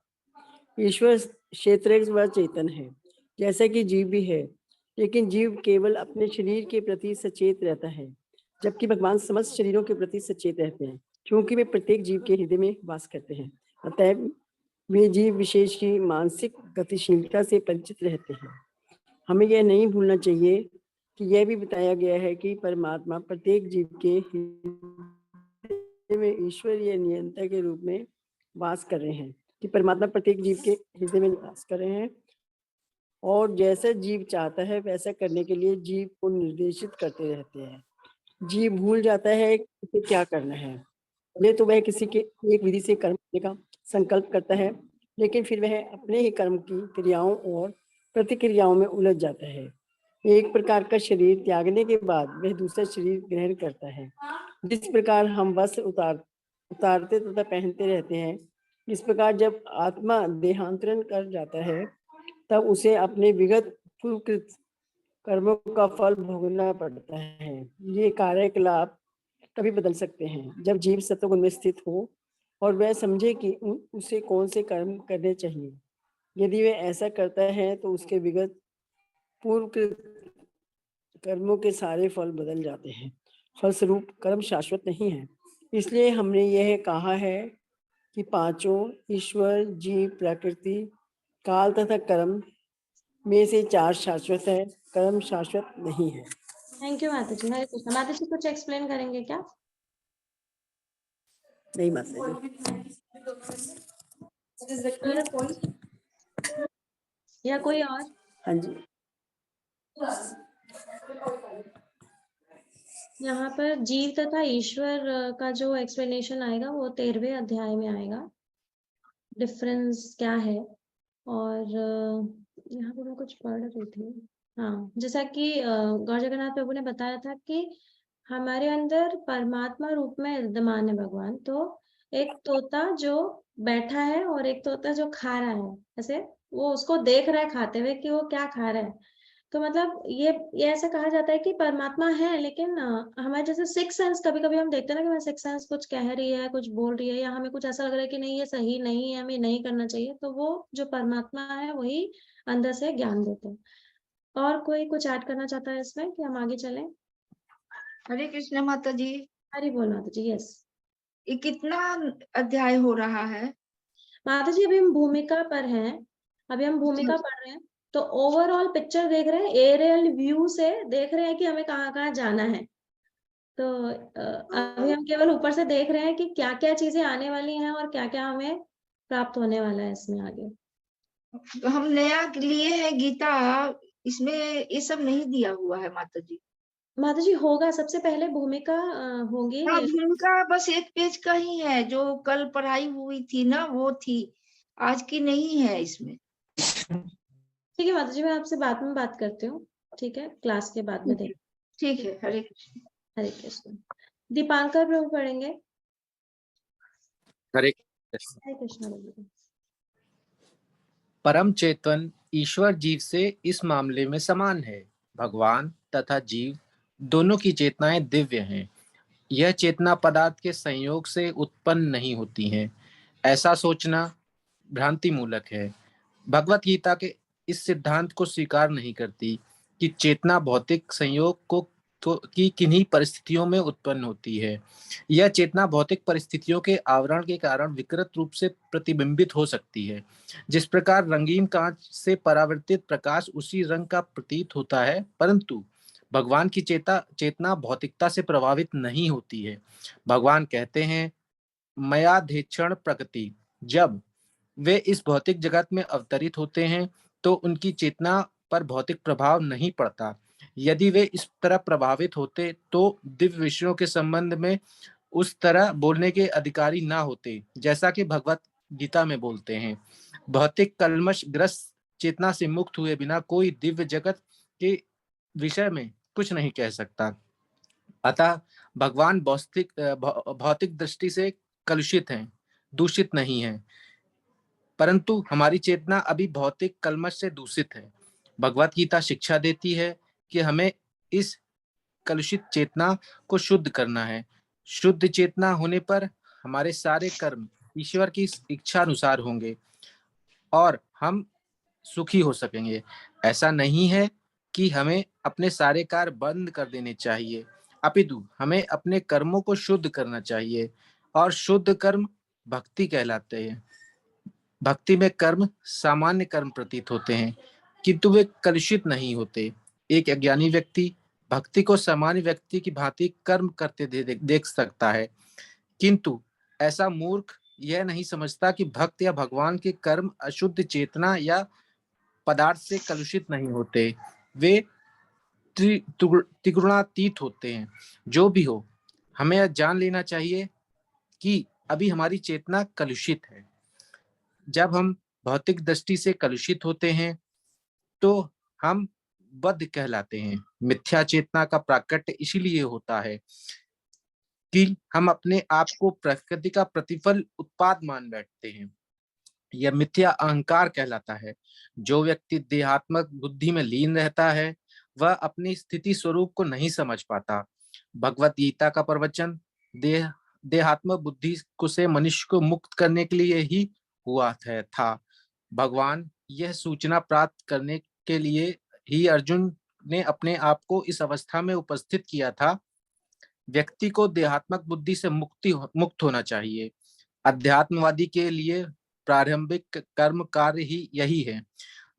ईश्वर क्षेत्र व चेतन है, जैसा कि जीव भी है, लेकिन जीव केवल अपने शरीर के प्रति सचेत रहता है, जबकि भगवान समस्त शरीरों के प्रति सचेत रहते हैं, क्योंकि वे प्रत्येक जीव के हृदय में वास करते हैं। अतः वे जीव विशेष की मानसिक गतिशीलता से परिचित रहते हैं। हमें यह नहीं भूलना चाहिए कि यह भी बताया गया है कि परमात्मा प्रत्येक जीव के हृदय में ईश्वरीय नियंता के रूप में वास कर रहे हैं, कि परमात्मा प्रत्येक जीव के हृदय में वास कर रहे हैं, और जैसा जीव चाहता है वैसा करने के लिए जीव को निर्देशित करते रहते हैं। जीव भूल जाता है कि क्या करना है। पहले तो वह किसी के एक विधि से कर्म करने का संकल्प करता है, लेकिन फिर वह अपने ही कर्म की क्रियाओं और प्रतिक्रियाओं में उलझ जाता है। एक प्रकार का शरीर त्यागने के बाद वह दूसरा शरीर ग्रहण करता है। जिस प्रकार हम वस्त्र उतारते तथा पहनते रहते हैं, इस प्रकार जब आत्मा देहांतरण कर जाता है तब उसे अपने विगत पूर्वकृत कर्मों का फल भोगना पड़ता है। ये कार्यकलाप तभी बदल सकते हैं जब जीव सत्वगुण में स्थित हो और वह समझे कि उसे कौन से कर्म करने चाहिए। यदि वह ऐसा करता है तो उसके विगत पूर्वकृत कर्मों के सारे फल बदल जाते हैं। फलस्वरूप कर्म शाश्वत नहीं है। इसलिए हमने यह कहा है कि पांचों ईश्वर, जीव, प्रकृति, काल तथा कर्म में से 4 शाश्वत है, कर्म शाश्वत नहीं है। थैंक यू माता जी। हरे कृष्ण। माता जी कुछ एक्सप्लेन करेंगे क्या? नहीं माता जी। या कोई और? हाँ जी। यहाँ पर जीव तथा ईश्वर का जो एक्सप्लेनेशन आएगा वो 13वें अध्याय में आएगा, डिफरेंस क्या है। और यहाँ पे मैं कुछ पढ़ रही थी, हाँ, जैसा कि गौर जगन्नाथ प्रभु ने बताया था कि हमारे अंदर परमात्मा रूप में विद्यमान है भगवान। तो एक तोता जो बैठा है और एक तोता जो खा रहा है, ऐसे वो उसको देख रहा है खाते हुए कि वो क्या खा रहा है। तो मतलब ये ऐसा कहा जाता है कि परमात्मा है, लेकिन हमारे जैसे सिक्स सेंस, कभी कभी हम देखते हैं ना कि सिक्स सेंस कुछ कह रही है, कुछ बोल रही है, या हमें कुछ ऐसा लग रहा है कि नहीं ये सही नहीं है, हमें नहीं करना चाहिए, तो वो जो परमात्मा है वही अंदर से ज्ञान देते हैं। और कोई कुछ ऐड करना चाहता है इसमें कि हम आगे चलें? हरे कृष्ण माता जी। हरि बोल माता जी। यस, ये कितना अध्याय हो रहा है माता जी? अभी हम भूमिका पर हैं, अभी हम भूमिका पढ़ रहे हैं। तो ओवरऑल पिक्चर देख रहे हैं, एरियल व्यू से देख रहे हैं कि हमें कहाँ कहाँ जाना है। तो अभी हम केवल ऊपर से देख रहे हैं कि क्या क्या चीजें आने वाली हैं और क्या क्या हमें प्राप्त होने वाला है इसमें आगे। तो हम नया लिए हैं गीता, इसमें ये सब नहीं दिया हुआ है माता जी। माता जी होगा, सबसे पहले भूमिका होगी। हाँ, भूमिका बस एक पेज का ही है, जो कल पढ़ाई हुई थी ना वो थी, आज की नहीं है इसमें। ठीक है माता जी, मैं आपसे बाद में बात करती हूँ, ठीक है, क्लास के बाद में देख। ठीक है, हरे कृष्ण। हरे कृष्ण। दीपांकर प्रभु पढ़ेंगे। हरे हरे कृष्ण प्रभु। परम चेतन ईश्वर जीव से इस मामले में समान है। भगवान तथा जीव दोनों की चेतनाएं दिव्य हैं। यह चेतना पदार्थ के संयोग से उत्पन्न नहीं होती हैं। ऐसा सोचना भ्रांति मूलक है। भगवत गीता के इस सिद्धांत को स्वीकार नहीं करती कि चेतना भौतिक संयोग की किन्हीं परिस्थितियों में उत्पन्न होती है। यह चेतना भौतिक परिस्थितियों के आवरण के कारण विकृत रूप से प्रतिबिंबित हो सकती है। जिस प्रकार रंगीन कांच से परावर्तित प्रकाश उसी रंग का प्रतीत होता है, परंतु भगवान की चेतना भौतिकता से प्रभावित नहीं होती है। भगवान कहते हैं, मयाधेक्षण प्रकृति। जब वे इस भौतिक जगत में अवतरित होते हैं तो उनकी चेतना पर भौतिक प्रभाव नहीं पड़ता। यदि वे इस तरह प्रभावित होते तो दिव्य विषयों के संबंध में उस तरह बोलने के अधिकारी ना होते, जैसा कि भगवत गीता में बोलते हैं। भौतिक कल्मश ग्रस्त चेतना से मुक्त हुए बिना कोई दिव्य जगत के विषय में कुछ नहीं कह सकता। अतः भगवान भौतिक दृष्टि से कलुषित हैं, दूषित नहीं हैं, परंतु हमारी चेतना अभी भौतिक कल्मश से दूषित है। भगवत गीता शिक्षा देती है कि हमें इस कलुषित चेतना को शुद्ध करना है। शुद्ध चेतना होने पर हमारे सारे कर्म ईश्वर की इच्छा अनुसार होंगे और हम सुखी हो सकेंगे। ऐसा नहीं है कि हमें अपने सारे कार्य बंद कर देने चाहिए, अपितु हमें अपने कर्मों को शुद्ध करना चाहिए, और शुद्ध कर्म भक्ति कहलाते हैं। भक्ति में कर्म सामान्य कर्म प्रतीत होते हैं, किंतु वे कलुषित नहीं होते। एक अज्ञानी व्यक्ति भक्ति को सामान्य व्यक्ति की भांति कर्म करते देख सकता है, किंतु ऐसा मूर्ख यह नहीं समझता कि भक्त या भगवान के कर्म अशुद्ध चेतना या पदार्थ से कलुषित नहीं होते। वे त्रिगुणातीत होते हैं। जो भी हो, हमें यह जान लेना चाहिए कि अभी हमारी चेतना कलुषित है। जब हम भौतिक दृष्टि से कलुषित होते हैं तो हम बद्ध कहलाते हैं। मिथ्या चेतना का प्राकट्य इसीलिए होता है कि हम अपने आप को प्रकृति का प्रतिफल उत्पाद मान बैठते हैं। यह मिथ्या अहंकार कहलाता है। जो व्यक्ति देहात्मक बुद्धि में लीन रहता है वह अपनी स्थिति स्वरूप को नहीं समझ पाता। भगवत गीता का प्रवचन देहात्मक बुद्धि को से मनुष्य को मुक्त करने के लिए ही हुआ था। भगवान यह सूचना प्राप्त करने के लिए ही अर्जुन ने अपने आप को इस अवस्था में उपस्थित किया था। व्यक्ति को देहात्मक बुद्धि से मुक्त होना चाहिए। अध्यात्मवादी के लिए प्रारंभिक कर्म कार्य ही यही है।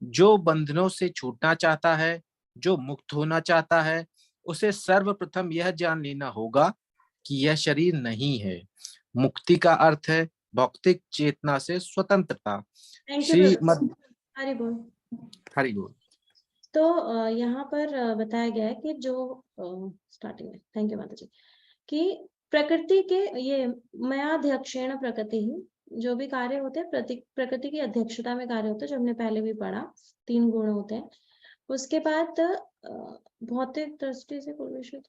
जो बंधनों से छूटना चाहता है, जो मुक्त होना चाहता है, उसे सर्वप्रथम यह जान लेना होगा कि यह शरीर नहीं है। मुक्ति का अर्थ है भौतिक चेतना से स्वतंत्रता। हरि बोल। हरि बोल। तो यहाँ पर बताया गया है कि जो स्टार्टिंग में, थैंक यू माता जी, कि प्रकृति के ये मयाध्यक्षेण प्रकृति ही, जो भी कार्य होते हैं प्रकृति की अध्यक्षता में कार्य होते हैं, जो हमने पहले भी पढ़ा, 3 गुण होते हैं। उसके बाद भौतिक दृष्टि से कोई विषय,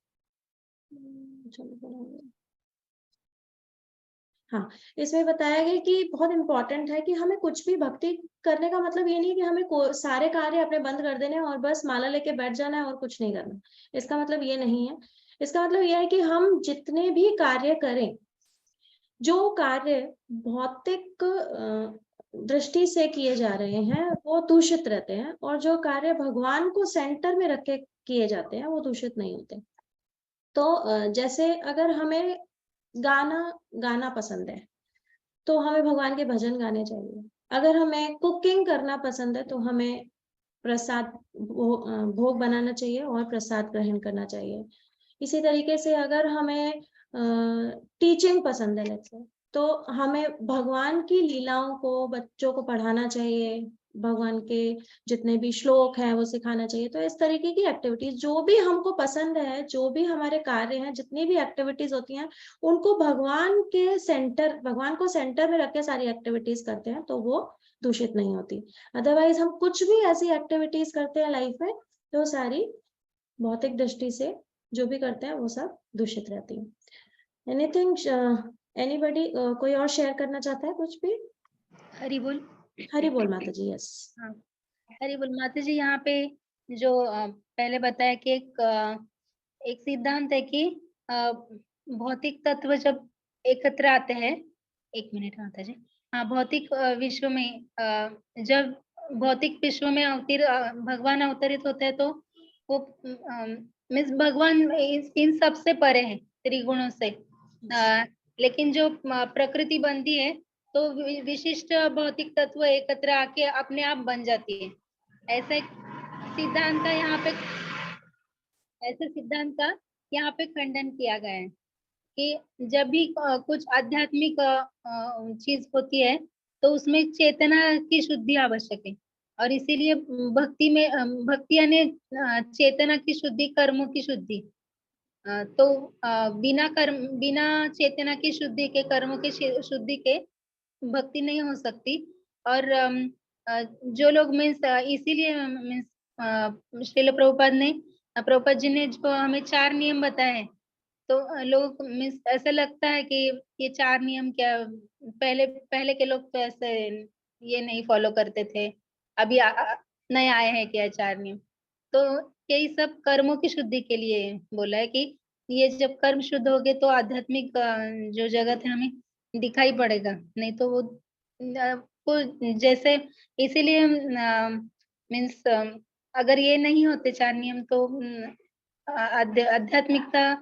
हाँ, इसमें बताया गया कि बहुत इंपॉर्टेंट है कि हमें कुछ भी भक्ति करने का मतलब ये नहीं है कि हमें सारे कार्य अपने बंद कर देने और बस माला लेके बैठ जाना है और कुछ नहीं करना। इसका मतलब ये नहीं है। इसका मतलब यह है कि हम जितने भी कार्य करें, जो कार्य भौतिक दृष्टि से किए जा रहे हैं वो दूषित रहते हैं, और जो कार्य भगवान को सेंटर में रख के किए जाते हैं वो दूषित नहीं होते। तो जैसे अगर हमें गाना पसंद है तो हमें भगवान के भजन गाने चाहिए। अगर हमें कुकिंग करना पसंद है तो हमें प्रसाद भोग बनाना चाहिए और प्रसाद ग्रहण करना चाहिए। इसी तरीके से अगर हमें टीचिंग पसंद है तो हमें भगवान की लीलाओं को बच्चों को पढ़ाना चाहिए, भगवान के जितने भी श्लोक हैं वो सिखाना चाहिए। तो इस तरीके की एक्टिविटीज जो भी हमको पसंद है, जो भी हमारे कार्य हैं, जितनी भी एक्टिविटीज होती हैं, उनको भगवान को सेंटर में रख के सारी एक्टिविटीज करते हैं तो वो दूषित नहीं होती। अदरवाइज हम कुछ भी ऐसी एक्टिविटीज करते हैं लाइफ में तो सारी भौतिक दृष्टि से जो भी करते हैं वो सब दूषित रहती है। एनीथिंग, एनीबॉडी, कोई और शेयर करना चाहता है कुछ भी? हरि बोल। हरि बोल माता जी। यस, हाँ, हरि बोल माता जी। यहाँ पे जो पहले बताया कि एक सिद्धांत है कि भौतिक तत्व जब एकत्र आते हैं, 1 मिनट माता जी। हाँ, भौतिक विश्व में जब भौतिक विश्व में भगवान अवतरित होते हैं तो वो मीन्स भगवान इन सब से परे है, त्रिगुणों से। लेकिन जो प्रकृति बनती है तो विशिष्ट भौतिक तत्व एकत्र आके अपने आप बन जाती है। ऐसा सिद्धांत का यहाँ पे खंडन किया गया है कि जब भी कुछ आध्यात्मिक चीज होती है तो उसमें चेतना की शुद्धि आवश्यक है, और इसीलिए भक्ति यानी चेतना की शुद्धि, कर्मों की शुद्धि। तो बिना चेतना की शुद्धि के, कर्मों की शुद्धि के भक्ति नहीं हो सकती। और जो लोग इसीलिए श्रील प्रभुपाद जी ने जो हमें 4 नियम बताए, तो लोग ऐसा लगता है कि ये 4 नियम क्या, पहले के लोग तो ऐसे ये नहीं फॉलो करते थे, अभी नए आए हैं क्या 4 नियम। तो यही सब कर्मों की शुद्धि के लिए बोला है कि ये जब कर्म शुद्ध हो गए तो आध्यात्मिक जो जगत है हमें दिखाई पड़ेगा, नहीं तो वो जैसे, इसीलिए मीन्स अगर ये नहीं होते 4 नियम तो आध्यात्मिकता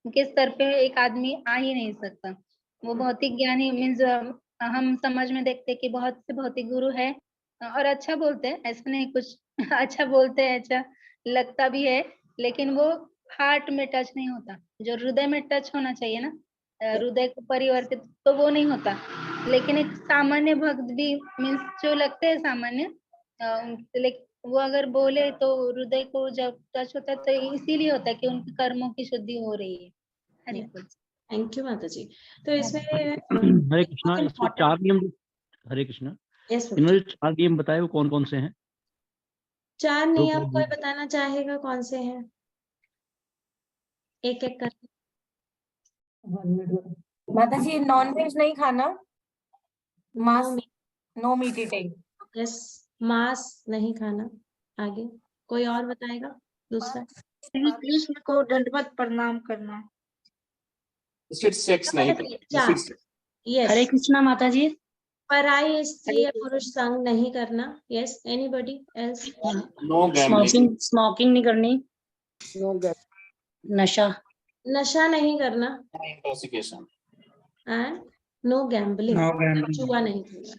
के स्तर पे एक आदमी आ ही नहीं सकता। वो भौतिक ज्ञानी मीन्स हम समाज में देखते हैं कि बहुत से भौतिक गुरु है और अच्छा बोलते हैं, ऐसा नहीं कुछ अच्छा बोलते हैं, अच्छा लगता भी है, लेकिन वो हार्ट में टच नहीं होता, जो हृदय में टच होना चाहिए ना, हृदय को परिवर्तित, तो वो नहीं होता। लेकिन एक सामान्य भक्त भी मीन्स जो लगते हैं सामान्य, लेकिन वो अगर बोले तो हृदय को जब टच होता है तो इसीलिए होता है कि उनके कर्मों की शुद्धि हो रही है। हरि बोल। थैंक यू माता जी। तो इसमें हरे कृष्णा, इसमें 4 नियम, हरे कृष्णा, इन्होंने 4 नियम बताए वो कौन कौन से हैं? 4 नियम कोई बताना चाहेगा कौन से हैं? एक एक करके। माता जी, नॉनवेज नहीं खाना, मांस, नो मीट ईटिंग। यस, मांस नहीं खाना। आगे कोई और बताएगा? दूसरा, श्री कृष्ण को दंडवत प्रणाम करना। सेक्स नहीं करना। यस, हरे कृष्णा माता जी। पराई स्त्री या पुरुष संग नहीं करना। Yes, anybody else? No gambling, smoking नहीं करनी, नशा नहीं करना, इंटॉक्सिकेशन, एंड नो गैम्बलिंग, जुआ नहीं खेलना।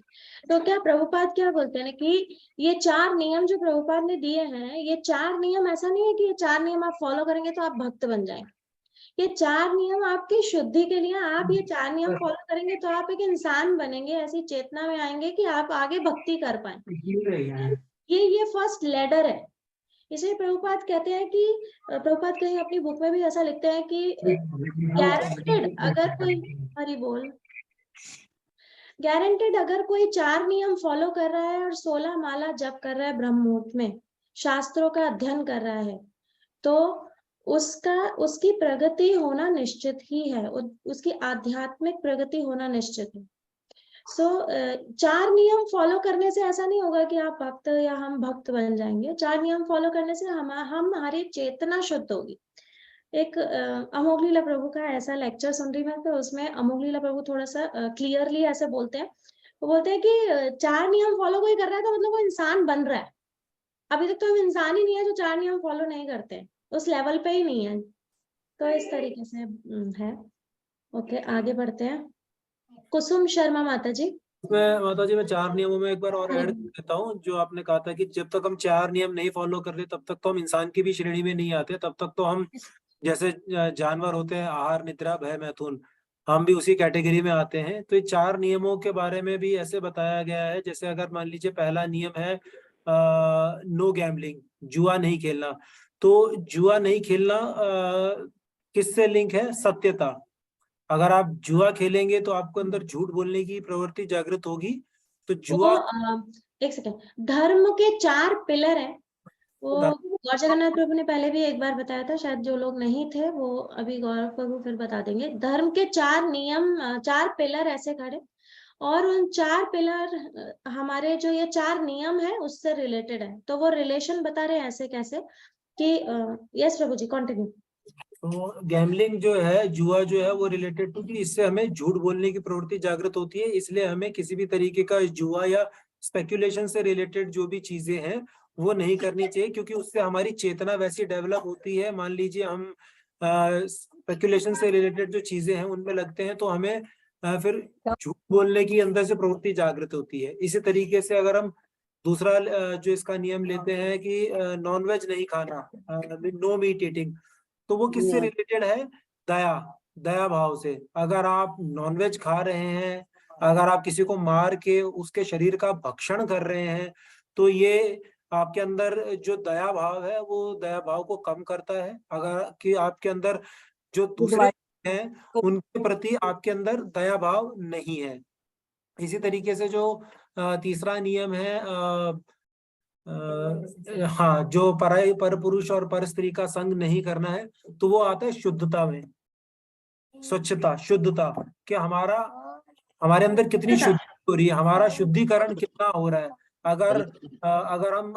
तो क्या प्रभुपाद क्या बोलते हैं कि ये 4 नियम जो प्रभुपाद ने दिए हैं, ये 4 नियम ऐसा नहीं है कि ये 4 नियम आप फॉलो करेंगे तो आप भक्त बन जाएं। ये 4 नियम आपकी शुद्धि के लिए, आप ये 4 नियम फॉलो करेंगे तो आप एक इंसान बनेंगे, ऐसी चेतना में आएंगे कि आप आगे भक्ति कर पाए। ये फर्स्ट लैडर है। इसलिए प्रभुपाद कहते हैं कि प्रभुपाद कहीं अपनी बुक में भी ऐसा लिखते हैं कि गारंटेड अगर कोई हरि बोल गारंटेड अगर कोई 4 नियम फॉलो कर रहा है और 16 माला जप कर रहा है ब्रह्म मुहूर्त में, शास्त्रों का अध्ययन कर रहा है, तो उसकी प्रगति होना निश्चित ही है, उसकी आध्यात्मिक प्रगति होना निश्चित है। सो 4 नियम फॉलो करने से ऐसा नहीं होगा कि आप भक्त या हम भक्त बन जाएंगे। 4 नियम फॉलो करने से हमारी चेतना शुद्ध होगी। एक अमोघ लीला प्रभु का ऐसा लेक्चर सुन रही मैं, तो उसमें अमोघ लीला प्रभु थोड़ा सा क्लियरली ऐसे बोलते हैं, वो बोलते हैं कि 4 नियम फॉलो कोई कर रहा है तो मतलब वो इंसान बन रहा है। अभी तक तो हम इंसान ही नहीं है जो 4 नियम फॉलो नहीं करते, उस लेवल पे ही नहीं है। तो इस तरीके से है। ओके, आगे बढ़ते हैं। कुसुम शर्मा माता जी। माता जी मैं 4 नियमों में एक बार और ऐड कर देता हूँ। जो आपने कहा था कि जब तक हम 4 नियम नहीं फॉलो कर रहे तब तक तो हम इंसान की भी श्रेणी में नहीं आते, तब तक तो हम जैसे जानवर होते हैं, आहार निद्रा भय मैथुन, हम भी उसी कैटेगरी में आते हैं। तो ये 4 नियमों के बारे में भी ऐसे बताया गया है, जैसे अगर मान लीजिए पहला नियम है नो गैम्बलिंग, जुआ नहीं खेलना। तो जुआ नहीं खेलना किससे लिंक है? सत्यता। अगर आप जुआ खेलेंगे तो आपको अंदर झूठ बोलने की प्रवृत्ति जागृत होगी। तो जुआ एक सेकंड, धर्म के 4 पिलर हैं। वो गौर जगन्नाथ प्रभु ने पहले भी एक बार बताया था, शायद जो लोग नहीं थे वो अभी गौरव प्रभु फिर बता देंगे। धर्म के 4 नियम, 4 पिलर ऐसे खड़े, और उन 4 पिलर हमारे जो ये 4 नियम है उससे रिलेटेड है। तो वो रिलेशन बता रहे हैं ऐसे कैसे कि यस प्रभु जी कंटिन्यू। तो गैम्बलिंग जो है, जुआ जो है, वो रिलेटेड टू कि इससे हमें झूठ बोलने की प्रवृत्ति जागृत होती है। इसलिए हमें किसी भी तरीके का जुआ या स्पेक्यूलेशन से रिलेटेड जो भी चीजें हैं वो नहीं करनी चाहिए, क्योंकि उससे हमारी चेतना वैसी डेवलप होती है। मान लीजिए हम स्पेक्यूलेशन से रिलेटेड जो चीजें हैं उनमें लगते हैं तो हमें फिर झूठ बोलने की अंदर से प्रवृत्ति जागृत होती है। इसी तरीके से अगर हम दूसरा जो इसका नियम लेते हैं कि नॉनवेज नहीं खाना, नो मीट ईटिंग, तो वो किससे रिलेटेड है? दया भाव से। अगर आप नॉनवेज खा रहे हैं, अगर आप किसी को मार के उसके शरीर का भक्षण कर रहे हैं, तो ये आपके अंदर जो दया भाव है वो दया भाव को कम करता है। अगर कि आपके अंदर जो दूसरे हैं उनके प्रति आपके अंदर दया भाव नहीं है। इसी तरीके से जो तीसरा नियम है, हाँ, जो पर पुरुष और पर स्त्री का संग नहीं करना है, तो वो आता है शुद्धता में, स्वच्छता, शुद्धता, कि हमारे अंदर कितनी शुद्धि हो रही है, हमारा शुद्धिकरण कितना हो रहा है। अगर हम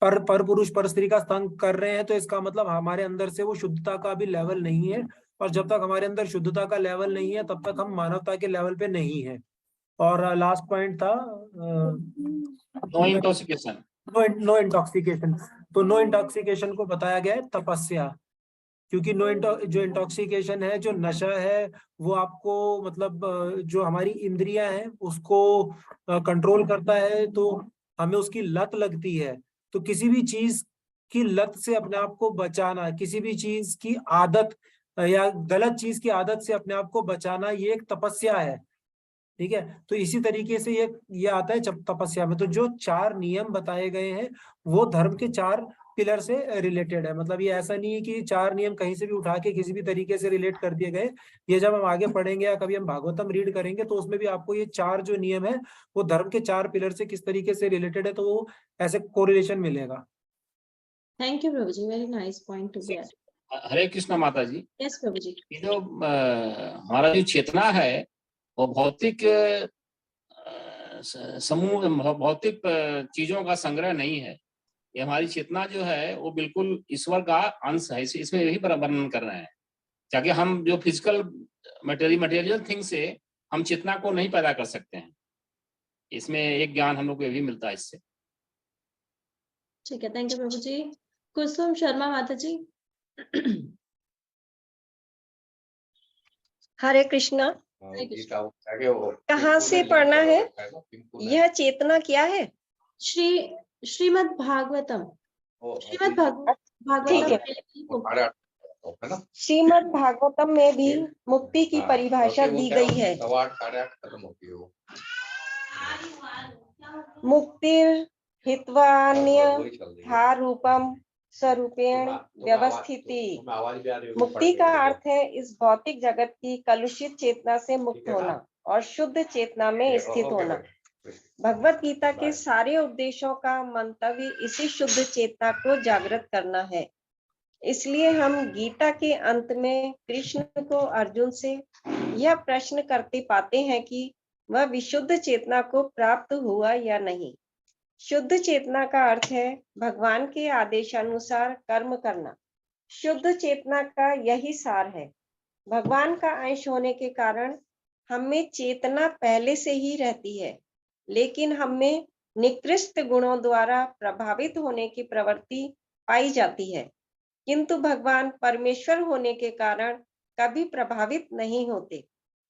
पर पुरुष पर स्त्री का संग कर रहे हैं तो इसका मतलब हमारे अंदर से वो शुद्धता का भी लेवल नहीं है, और जब तक हमारे अंदर शुद्धता का लेवल नहीं है तब तक हम मानवता के लेवल पे नहीं है। और लास्ट पॉइंट था नो इंटॉक्सिकेशन। No intoxication. तो नो इंटॉक्सिकेशन को बताया गया है तपस्या, क्योंकि जो इंटॉक्सिकेशन है, जो नशा है, वो आपको मतलब जो हमारी इंद्रियां हैं उसको कंट्रोल करता है, तो हमें उसकी लत लगती है। तो किसी भी चीज की लत से अपने आप को बचाना, किसी भी चीज की आदत या गलत चीज की आदत से अपने आप को बचाना, ये एक तपस्या है। ठीक है, तो इसी तरीके से ये आता है तपस्या में। तो जो 4 नियम बताए गए हैं वो धर्म के 4 पिलर से रिलेटेड है। मतलब ये ऐसा नहीं है कि 4 नियम कहीं से भी उठा के किसी भी तरीके से रिलेट कर दिए गए। ये जब हम आगे पढ़ेंगे या कभी हम भागवतम रीड करेंगे तो उसमें भी आपको ये 4 जो नियम है वो धर्म के 4 पिलर से किस तरीके से रिलेटेड है, तो वो ऐसे कोरिलेशन मिलेगा। थैंक यू प्रभु जी, very nice point to bear. Hare Krishna माता जी। यस प्रभु जी। ये जो हमारा जो चेतना है वो भौतिक समूह, भौतिक चीजों का संग्रह नहीं है। ये हमारी चेतना जो है वो बिल्कुल ईश्वर का अंश है। इसमें यही वर्णन कर रहे हैं, ताकि हम जो फिजिकल मटेरियल थिंग से हम चेतना को नहीं पैदा कर सकते हैं। इसमें एक ज्ञान हम लोग को ये भी मिलता है इससे। ठीक है, थैंक यू प्रभु जी। कुसुम शर्मा माता जी। हरे कृष्णा। कहाँ से पढ़ना है? यह चेतना क्या है? श्रीमद् भागवतम। श्रीमद् भागवतम में भी मुक्ति की परिभाषा दी गई है। मुक्ति हित्वान्यथा रूपम स्वरूपेण व्यवस्थिति। मुक्ति का अर्थ है इस भौतिक जगत की कलुषित चेतना से मुक्त होना और शुद्ध चेतना में स्थित होना। भगवत गीता के सारे उपदेशों का मंतव्य इसी शुद्ध चेतना को जागृत करना है। इसलिए हम गीता के अंत में कृष्ण को अर्जुन से यह प्रश्न करते पाते हैं कि वह विशुद्ध चेतना को प्राप्त हुआ या नहीं। शुद्ध चेतना का अर्थ है भगवान के आदेशानुसार कर्म करना। शुद्ध चेतना का यही सार है। भगवान का अंश होने के कारण हमें चेतना पहले से ही रहती है, लेकिन हमें निकृष्ट गुणों द्वारा प्रभावित होने की प्रवृत्ति पाई जाती है, किंतु भगवान परमेश्वर होने के कारण कभी प्रभावित नहीं होते।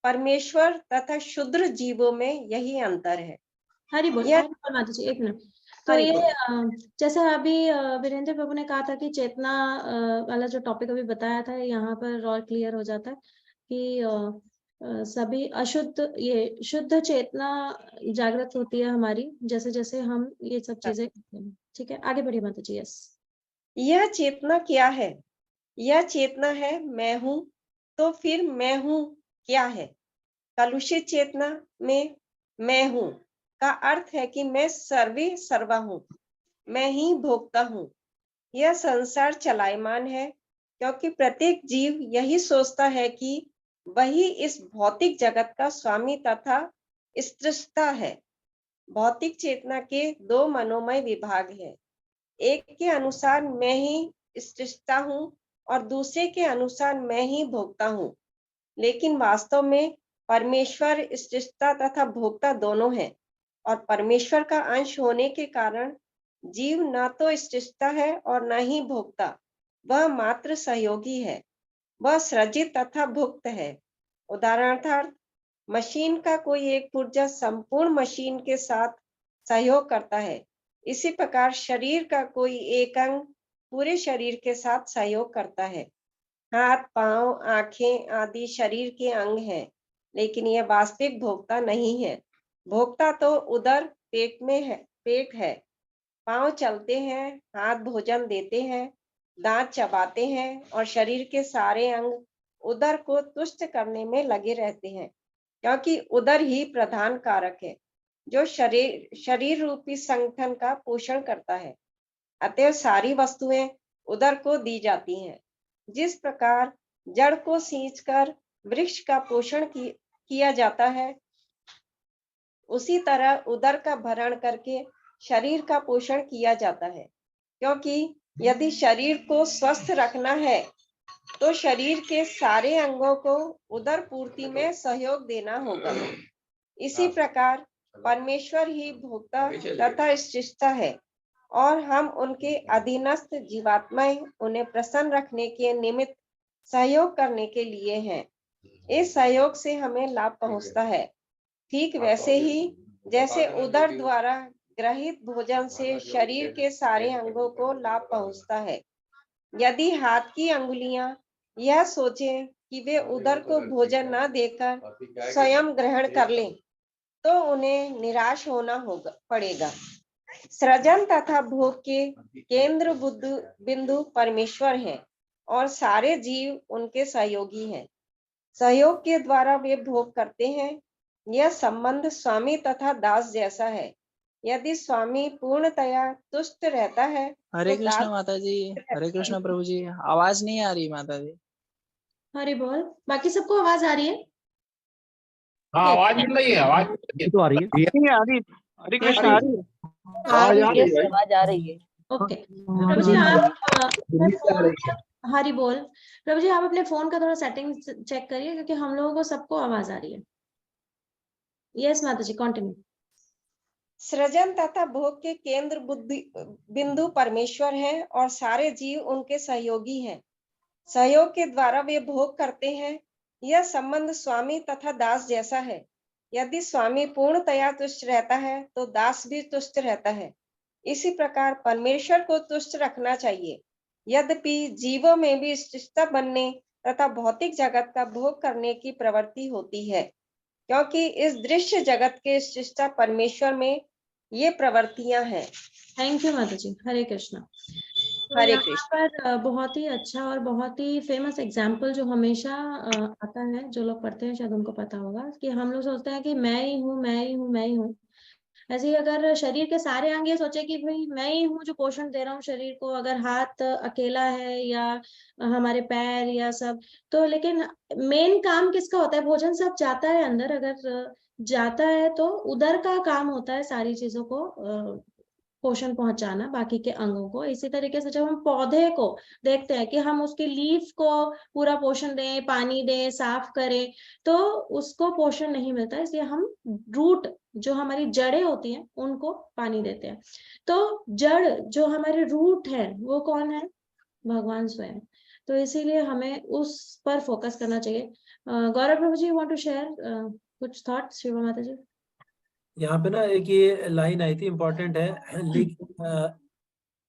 परमेश्वर तथा शुद्र जीवों में यही अंतर है। हरि बोल। माता जी एक मिनट। तो हरि ये बोल। जैसे अभी वीरेंद्र प्रभु ने कहा था कि चेतना वाला जो टॉपिक अभी बताया था, यहाँ पर और क्लियर हो जाता है कि सभी अशुद्ध ये शुद्ध चेतना जागृत होती है हमारी जैसे जैसे हम ये सब चीजें करते हैं। ठीक है, आगे बढ़िए माता जी। यस, यह चेतना क्या है? यह चेतना है मैं हूं। तो फिर मैं हूं क्या है? कलुषित चेतना में मैं हूं का अर्थ है कि मैं सर्वे सर्वा हूं, मैं ही भोगता हूं। यह संसार चलायमान है क्योंकि प्रत्येक जीव यही सोचता है कि वही इस भौतिक जगत का स्वामी तथा सृष्टा है। भौतिक चेतना के दो मनोमय विभाग है। एक के अनुसार मैं ही सृष्टा हूँ और दूसरे के अनुसार मैं ही भोगता हूँ, लेकिन वास्तव में परमेश्वर सृष्टा तथा भोक्ता दोनों हैं और परमेश्वर का अंश होने के कारण जीव न तो सृष्टा है और न ही भोक्ता, वह मात्र सहयोगी है। वह सृजित तथा भुक्त है। उदाहरणार्थ, मशीन का कोई एक पुर्जा संपूर्ण मशीन के साथ सहयोग करता है। इसी प्रकार शरीर का कोई एक अंग पूरे शरीर के साथ सहयोग करता है। हाथ, पांव, आंखें आदि शरीर के अंग हैं, लेकिन यह वास्तविक भोक्ता नहीं है। भोक्ता तो उदर पेट है। पांव चलते हैं, हाथ भोजन देते हैं, दांत चबाते हैं और शरीर के सारे अंग उदर को तुष्ट करने में लगे रहते हैं, क्योंकि उदर ही प्रधान कारक है जो शरीर रूपी संगठन का पोषण करता है। अतः सारी वस्तुएं उदर को दी जाती हैं। जिस प्रकार जड़ को सींचकर वृक्ष का पोषण किया जाता है, उसी तरह उदर का भरण करके शरीर का पोषण किया जाता है, क्योंकि यदि शरीर को स्वस्थ रखना है तो शरीर के सारे अंगों को उदर पूर्ति में सहयोग देना होगा। इसी प्रकार परमेश्वर ही भोक्ता तथा सृष्टा है और हम उनके अधीनस्थ जीवात्माएं उन्हें प्रसन्न रखने के निमित्त सहयोग करने के लिए हैं। इस सहयोग से हमें लाभ पहुंचता है। ठीक वैसे ही जैसे उदर द्वारा ग्रहित भोजन से शरीर के सारे अंगों को लाभ पहुंचता है। यदि हाथ की अंगुलियां यह सोचें कि वे उदर को भोजन न देकर स्वयं ग्रहण कर लें, तो उन्हें निराश होना पड़ेगा। सृजन तथा भोग के केंद्र बिंदु परमेश्वर हैं और सारे जीव उनके सहयोगी हैं। सहयोग के द्वारा वे भोग करते हैं। यह संबंध स्वामी तथा दास जैसा है। यदि स्वामी पूर्णतया तुष्ट रहता है, हरे तो कृष्ण दास माता जी। हरे कृष्ण प्रभु जी। आवाज नहीं आ रही माता जी। हरि बोल। बाकी सबको आवाज आ रही है? हाँ, आवाज मिल रही है। आवाज तो आ रही है। हरे कृष्ण आ रही है। आवाज आ रही है। ओके प्रभु जी, आप अपने फोन हरि बोल। प्रभु जी, आप अपने फोन का थोड़ा सेटिंग चेक करिए, क्योंकि हम लोगों को सबको आवाज आ रही है। यस माता जी, कंटिन्यू। सृजन तथा भोग के केंद्र बिंदु परमेश्वर हैं और सारे जीव उनके सहयोगी हैं। सहयोग के द्वारा वे भोग करते हैं। यह संबंध स्वामी तथा दास जैसा है। यदि स्वामी पूर्णतया तुष्ट रहता है, तो दास भी तुष्ट रहता है। इसी प्रकार परमेश्वर को तुष्ट रखना चाहिए। यद्यपि जीवों में भी सृष्टा बनने तथा भौतिक जगत का भोग करने की प्रवृत्ति होती है, क्योंकि इस दृश्य जगत के सृष्टा परमेश्वर में ये प्रवृत्तियां हैं। थैंक यू माता जी। हरे कृष्णा। तो हरे यहाँ कृष्ण। पर बहुत ही अच्छा और बहुत ही फेमस एग्जाम्पल जो हमेशा आता है, जो लोग पढ़ते हैं शायद उनको पता होगा, कि हम लोग सोचते हैं कि मैं ही हूँ, मैं ही हूँ, मैं ही हूँ। ऐसे ही अगर शरीर के सारे अंग ये सोचे कि भाई मैं ही हूँ जो पोषण दे रहा हूँ शरीर को, अगर हाथ अकेला है या हमारे पैर या सब, तो लेकिन मेन काम किसका होता है? भोजन सब जाता है अंदर, अगर जाता है तो उधर का काम होता है सारी चीजों को पोषण पहुंचाना बाकी के अंगों को। इसी तरीके से जब हम पौधे को देखते हैं कि हम उसकी लीफ को पूरा पोषण दें, पानी दें, साफ करें, तो उसको पोषण नहीं मिलता, इसलिए हम रूट जो हमारी जड़ें होती हैं उनको पानी देते हैं। तो जड़ जो हमारे रूट है वो कौन है? भगवान स्वयं। तो इसीलिए हमें उस पर फोकस करना चाहिए। गौरव प्रभु जी, वांट टू शेयर कुछ थॉट्स? शिवा माता जी। यहाँ पे ना एक ये लाइन आई थी, इम्पोर्टेंट है, लेकिन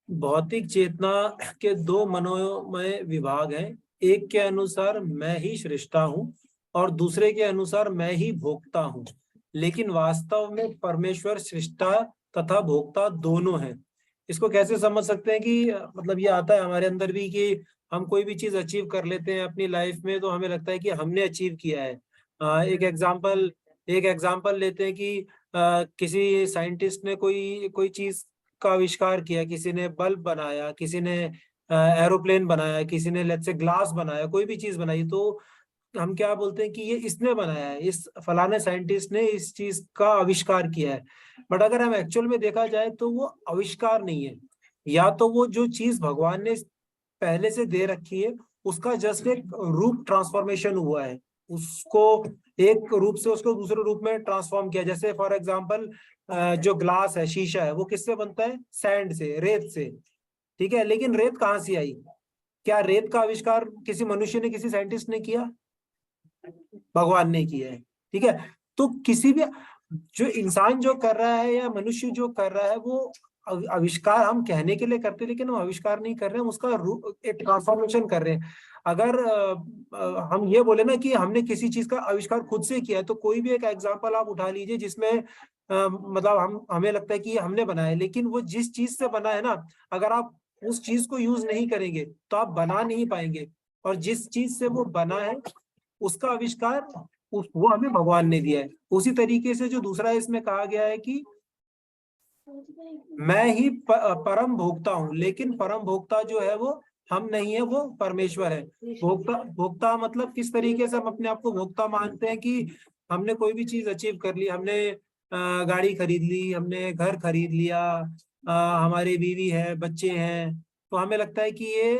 भौतिक चेतना के दो मनोमय विभाग हैं। एक के अनुसार मैं ही सृष्टा हूँ और दूसरे के अनुसार मैं ही भोक्ता हूँ, लेकिन वास्तव में परमेश्वर सृष्टा तथा भोक्ता दोनों हैं। इसको कैसे समझ सकते हैं कि मतलब ये आता है हमारे अंदर भी कि हम कोई भी चीज अचीव कर लेते हैं अपनी लाइफ में तो हमें लगता है कि हमने अचीव किया है। एक एग्जांपल लेते हैं कि किसी साइंटिस्ट ने कोई चीज का आविष्कार किया, किसी ने बल्ब बनाया, किसी ने एरोप्लेन बनाया, किसी ने लेट्स से ग्लास बनाया, कोई भी चीज बनाई, तो हम क्या बोलते हैं कि ये इसने बनाया है, इस फलाने साइंटिस्ट ने इस चीज का आविष्कार किया है। बट अगर हम एक्चुअल में देखा जाए तो वो आविष्कार नहीं है, या तो वो जो चीज भगवान ने पहले से दे रखी है उसका जस्ट एक रूप ट्रांसफॉर्मेशन हुआ है, उसको एक रूप से उसको दूसरे रूप में ट्रांसफॉर्म किया। जैसे फॉर एग्जांपल जो ग्लास है, शीशा है, वो किससे बनता है? सैंड से, रेत से, ठीक है। लेकिन रेत कहाँ से आई? क्या रेत का आविष्कार किसी मनुष्य ने, किसी साइंटिस्ट ने किया? भगवान ने किया है, ठीक है। तो किसी भी जो इंसान जो कर रहा है या मनुष्य जो कर रहा है वो आविष्कार हम कहने के लिए करते हैं, लेकिन हम आविष्कार नहीं कर रहे हैं, हम उसका एक ट्रांसफॉर्मेशन कर रहे हैं। अगर हम ये बोले ना कि हमने किसी चीज का आविष्कार खुद से किया है, तो कोई भी एक एग्जांपल आप उठा लीजिए जिसमें मतलब हमें लगता है कि हमने बनाया है, लेकिन वो जिस चीज से बना है ना, अगर आप उस चीज को यूज नहीं करेंगे तो आप बना नहीं पाएंगे। और जिस चीज से वो बना है उसका आविष्कार वो हमें भगवान ने दिया है। उसी तरीके से जो दूसरा इसमें कहा गया है कि मैं ही परम भोक्ता हूँ, लेकिन परम भोक्ता जो है वो हम नहीं है, वो परमेश्वर है। भोक्ता मतलब किस तरीके से हम अपने आप को भोक्ता मानते हैं कि हमने कोई भी चीज अचीव कर ली, हमने गाड़ी खरीद ली, हमने घर खरीद लिया, हमारी बीवी है, बच्चे हैं, तो हमें लगता है कि ये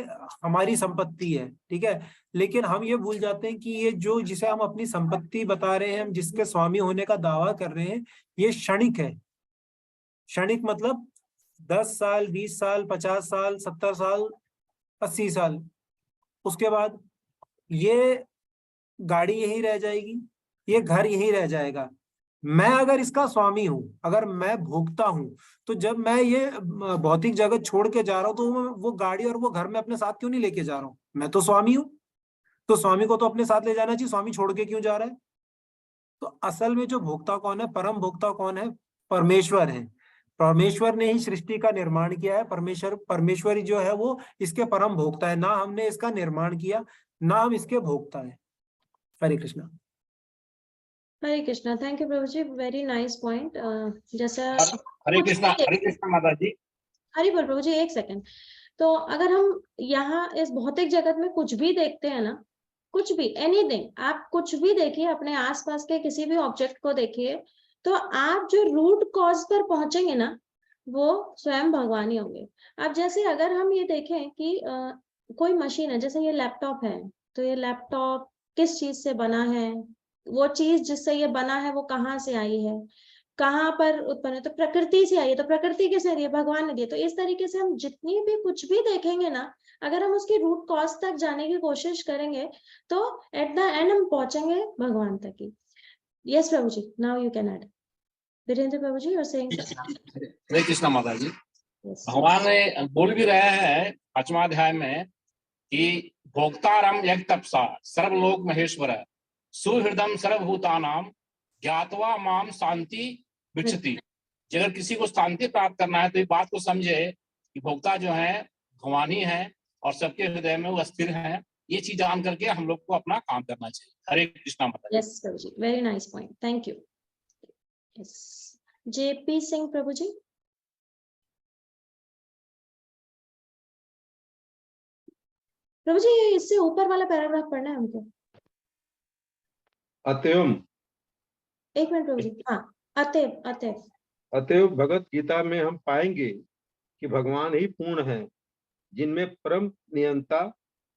हमारी संपत्ति है, ठीक है। लेकिन हम ये भूल जाते हैं कि ये जो जिसे हम अपनी संपत्ति बता रहे हैं, हम जिसके स्वामी होने का दावा कर रहे हैं, ये क्षणिक है। क्षणिक मतलब 10 साल, 20 साल, 50 साल, 70 साल, 80 साल, उसके बाद ये गाड़ी यही रह जाएगी, ये घर यही रह जाएगा। मैं अगर इसका स्वामी हूं, अगर मैं भोगता हूं, तो जब मैं ये भौतिक जगत छोड़ के जा रहा हूं तो वो गाड़ी और वो घर में अपने साथ क्यों नहीं लेके जा रहा हूं? मैं तो स्वामी हूं, तो स्वामी को तो अपने साथ ले जाना चाहिए, स्वामी छोड़ के क्यों जा रहा है? तो असल में जो भोक्ता कौन है, परम भोक्ता कौन है? परमेश्वर है। परमेश्वर ने ही सृष्टि का निर्माण किया है। परमेश्वरी जो है वो इसके परम भोक्ता है, ना हमने इसका निर्माण किया, ना हम इसके भोक्ता है। हरे कृष्णा। हरे कृष्णा। थैंक यू प्रभु जी, वेरी नाइस पॉइंट। जैसा हरे कृष्णा माता जी। हरि बोल प्रभु जी, एक सेकंड। तो अगर हम यहाँ इस भौतिक जगत में कुछ भी देखते हैं ना, कुछ भी, एनीथिंग, आप कुछ भी देखिए, अपने आसपास के किसी भी ऑब्जेक्ट को देखिए, तो आप जो रूट कॉज पर पहुंचेंगे ना, वो स्वयं भगवान ही होंगे। अब जैसे अगर हम ये देखें कि कोई मशीन है, जैसे ये लैपटॉप है, तो ये लैपटॉप किस चीज से बना है? वो चीज जिससे ये बना है वो कहाँ से आई है, कहाँ पर उत्पन्न है? तो प्रकृति से आई है। तो प्रकृति किसने दी है? भगवान ने दी है। तो इस तरीके से हम जितनी भी कुछ भी देखेंगे ना, अगर हम उसकी रूट कॉज तक जाने की कोशिश करेंगे तो एट द एंड हम पहुंचेंगे भगवान तक ही। यस प्रभु जी, now you can add. Virendra प्रभु जी, और सेइंग हरे कृष्णा माता जी। भगवान ने बोल भी रहे हैं 5वां अध्याय में कि भोक्तारम यज्ञ तपसा सर्वलोक महेश्वर सुहृदम सर्वभूतानाम ज्ञातवा माम शांति विचति। कि अगर किसी को शांति प्राप्त करना है तो ये बात को समझे कि भोक्ता जो है भगवान ही है और सबके हृदय में वो स्थिर है। ये चीज जान करके हम लोग को अपना काम करना चाहिए। हरे कृष्णा माता। यस प्रभु जी, very nice point, thank you. Yes, JP Singh प्रभु जी। प्रभु जी इससे ऊपर वाला पैराग्राफ पढ़ना है हमको। अतएव, एक मिनट प्रभु जी, हाँ, अतएव अतएव अतएव भगवत गीता में हम पाएंगे कि भगवान ही पूर्ण है, जिनमें परम नियंता,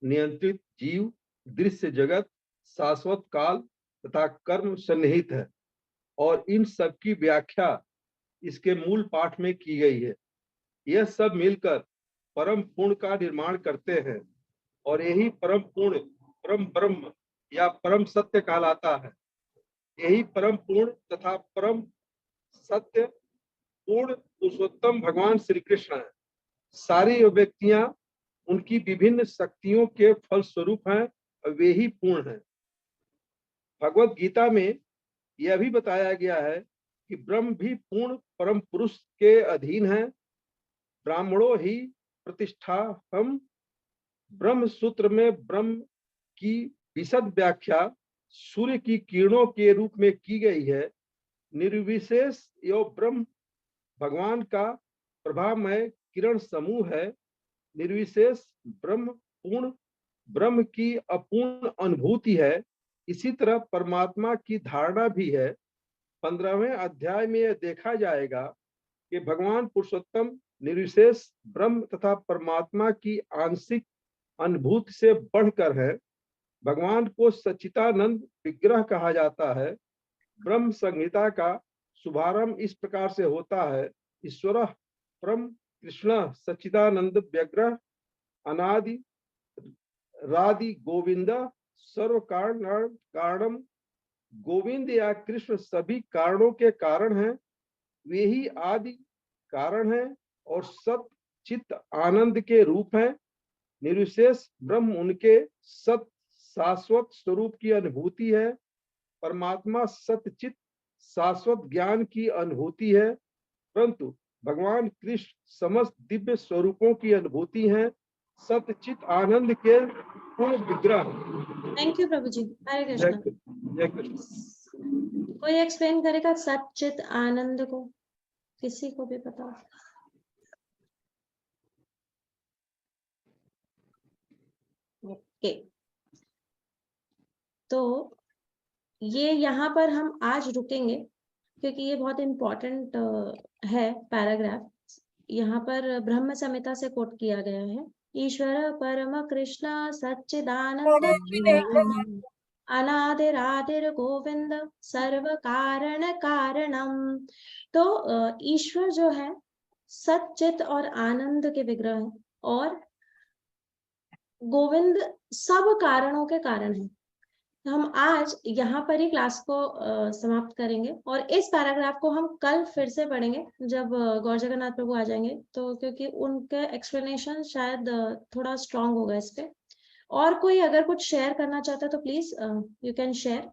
नियंत्रित जीव, दृश्य जगत, शाश्वत काल तथा कर्म सन्निहित है। और इन सब की व्याख्या इसके मूल पाठ में की गई है। यह सब मिलकर परम पूर्ण का निर्माण करते हैं और यही परम पूर्ण, परम ब्रह्म या परम सत्य कहलाता है। यही परम पूर्ण तथा परम सत्य पूर्ण पुरुषोत्तम भगवान श्री कृष्ण है। सारी व्यक्तियां उनकी विभिन्न शक्तियों के फल स्वरूप हैं और वे ही पूर्ण हैं। भगवत गीता में यह भी बताया गया है कि ब्रह्म भी पूर्ण परम पुरुष के अधीन है। ब्राह्मणों ही प्रतिष्ठा हम। ब्रह्म सूत्र में ब्रह्म की विशद व्याख्या सूर्य की किरणों के रूप में की गई है। निर्विशेष एवं ब्रह्म भगवान का प्रभामय किरण समूह है। निर्विशेष ब्रह्म पूर्ण ब्रह्म की अपूर्ण अनुभूति है। इसी तरह परमात्मा की धारणा भी है। 15वें अध्याय में यह देखा जाएगा कि भगवान पुरुषोत्तम निर्विशेष ब्रह्म तथा परमात्मा की आंशिक अनुभूति से बढ़कर है। भगवान को सच्चिदानंद विग्रह कहा जाता है। ब्रह्म संहिता का शुभारंभ इस प्रकार से होता है। ईश्वर परम कृष्ण सच्चिदानंद विग्रह अनादि रादि गोविंद सर्व कारणम। गोविंद या कृष्ण सभी कारणों के कारण हैं। वे ही आदि कारण हैं और सत चित्त आनंद के रूप हैं। निर्विशेष ब्रह्म उनके सत शाश्वत स्वरूप की अनुभूति है। परमात्मा सतचित शाश्वत ज्ञान की अनुभूति है। परंतु भगवान कृष्ण समस्त दिव्य स्वरूपों की अनुभूति है। सतचित आनंद के पूर्ण विग्रह। थैंक यू प्रभु जी, हरे कृष्ण। जय कृष्ण। कोई एक्सप्लेन करेगा सच्चित आनंद को? किसी को भी पता? ओके, तो ये यहाँ पर हम आज रुकेंगे क्योंकि ये बहुत इम्पोर्टेंट है पैराग्राफ। यहाँ पर ब्रह्म संहिता से कोट किया गया है। ईश्वर परम कृष्ण सच्चिदानंद अनादिरादिर गोविंद सर्व कारण कारणम। तो ईश्वर जो है सच्चित और आनंद के विग्रह है और गोविंद सब कारणों के कारण है। हम आज यहाँ पर ही क्लास को समाप्त करेंगे और इस पैराग्राफ को हम कल फिर से पढ़ेंगे जब गौर जगन्नाथ प्रभु आ जाएंगे, तो क्योंकि उनके एक्सप्लेनेशन शायद थोड़ा स्ट्रांग होगा इस पे। और कोई अगर कुछ शेयर करना चाहता है तो प्लीज यू कैन शेयर।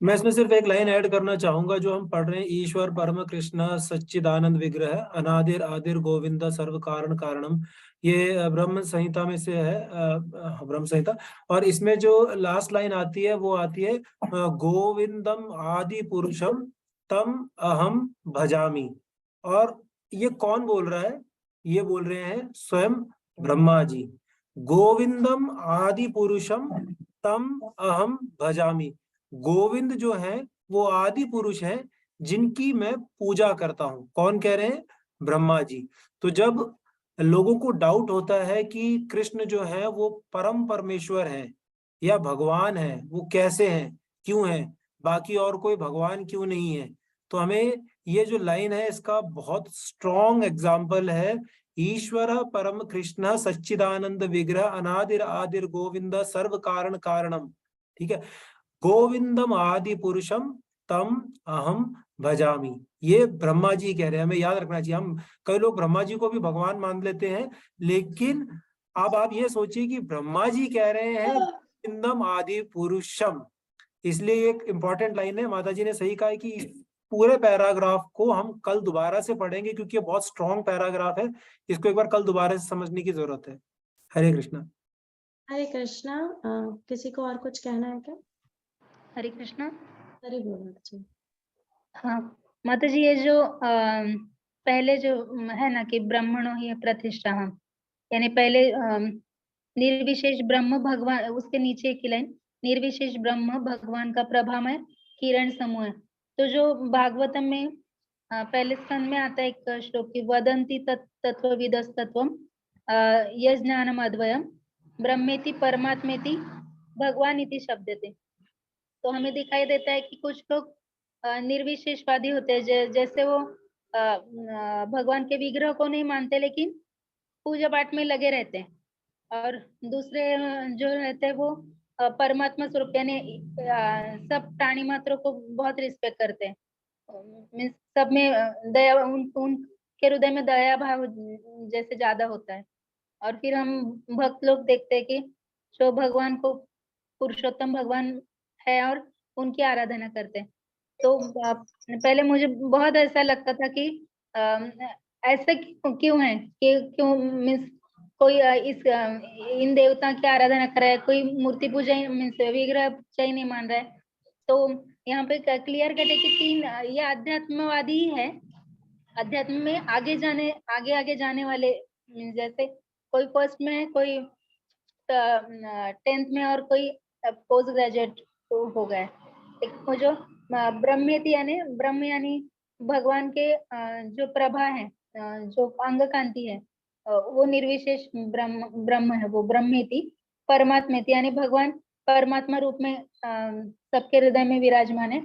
मैं इसमें सिर्फ एक लाइन ऐड करना चाहूंगा जो हम पढ़ रहे हैं। ईश्वर परम कृष्ण सच्चिदानंद विग्रह अनादिर आदिर गोविंद सर्व कारण कारणम। ये ब्रह्म संहिता में से है, ब्रह्म संहिता। और इसमें जो लास्ट लाइन आती है वो आती है गोविंदम आदि पुरुषम तम अहम भजामी। और ये कौन बोल रहा है? ये बोल रहे हैं स्वयं ब्रह्मा जी। गोविंदम आदि पुरुषम तम अहम भजामी। गोविंद जो है वो आदि पुरुष है जिनकी मैं पूजा करता हूं। कौन कह रहे हैं? ब्रह्मा जी। तो जब लोगों को डाउट होता है कि कृष्ण जो है वो परम परमेश्वर है या भगवान है, वो कैसे हैं, क्यों है, बाकी और कोई भगवान क्यों नहीं है, तो हमें ये जो लाइन है इसका बहुत स्ट्रॉन्ग एग्जाम्पल है। ईश्वर परम कृष्ण सच्चिदानंद विग्रह अनादिर आदिर गोविंद सर्व कारण कारणम। ठीक है, गोविंदम आदि पुरुषम तम अहम भजामी। ये ब्रह्मा जी कह रहे हैं, हमें याद रखना चाहिए। हम कई लोग ब्रह्मा जी को भी भगवान मान लेते हैं, लेकिन अब आप ये सोचिए कि ब्रह्मा जी कह रहे हैं गोविंदम आदि पुरुषम। इसलिए एक इंपॉर्टेंट लाइन है। माता जी ने सही कहा है कि पूरे पैराग्राफ को हम कल दोबारा से पढ़ेंगे, क्योंकि ये बहुत स्ट्रॉन्ग पैराग्राफ है, इसको एक बार कल दोबारा से समझने की जरूरत है। हरे कृष्णा। हरे कृष्णा। किसी को और कुछ कहना है क्या? हरे कृष्णा। हरे बोल माता जी। हाँ माता जी, ये जो पहले जो है ना कि ब्रह्मणो ही प्रतिष्ठा, हम यानी पहले निर्विशेष ब्रह्म भगवान, उसके नीचे की लाइन निर्विशेष ब्रह्म भगवान का प्रभामय किरण समूह है। तो जो भागवतम में पहले स्कंद में आता है एक श्लोक की वदंती तत्त्वविदस्तत्वम यज्ञानम अद्वयम ब्रह्मेति परमात्मेति भगवान इति शब्दते। तो हमें दिखाई देता है कि कुछ लोग निर्विशेषवादी होते हैं, जैसे वो भगवान के विग्रह को नहीं मानते लेकिन पूजा पाठ में लगे रहते हैं, और दूसरे जो रहते हैं वो परमात्मा स्वरूप यानी सब प्राणी मात्रों को बहुत रिस्पेक्ट करते हैं, मीन्स सब में दया, उनके हृदय में दया भाव जैसे ज्यादा होता है। और फिर हम भक्त लोग देखते हैं कि जो भगवान को पुरुषोत्तम भगवान है और उनकी आराधना करते हैं। तो पहले मुझे बहुत ऐसा लगता था कि ऐसा क्यों है कि क्यों मीन्स कोई इन देवता की आराधना कर रहा है, कोई मूर्ति पूजा मीन्स विग्रह पूजा ही नहीं मान रहा है। तो यहाँ पे क्लियर कट है कि तीन ये अध्यात्मवादी ही है, अध्यात्म में आगे जाने वाले, मीन्स जैसे कोई फर्स्ट में है, कोई 10th में, और कोई पोस्ट ग्रेजुएट हो गया है। एक जो ब्रह्मेति यानी ब्रह्म यानी भगवान के जो प्रभा है, जो अंग कांति है, वो निर्विशेष ब्रह्म है, वो ब्रह्मेति। परमात्मेति यानी भगवान परमात्मा रूप में सबके हृदय में विराजमान है।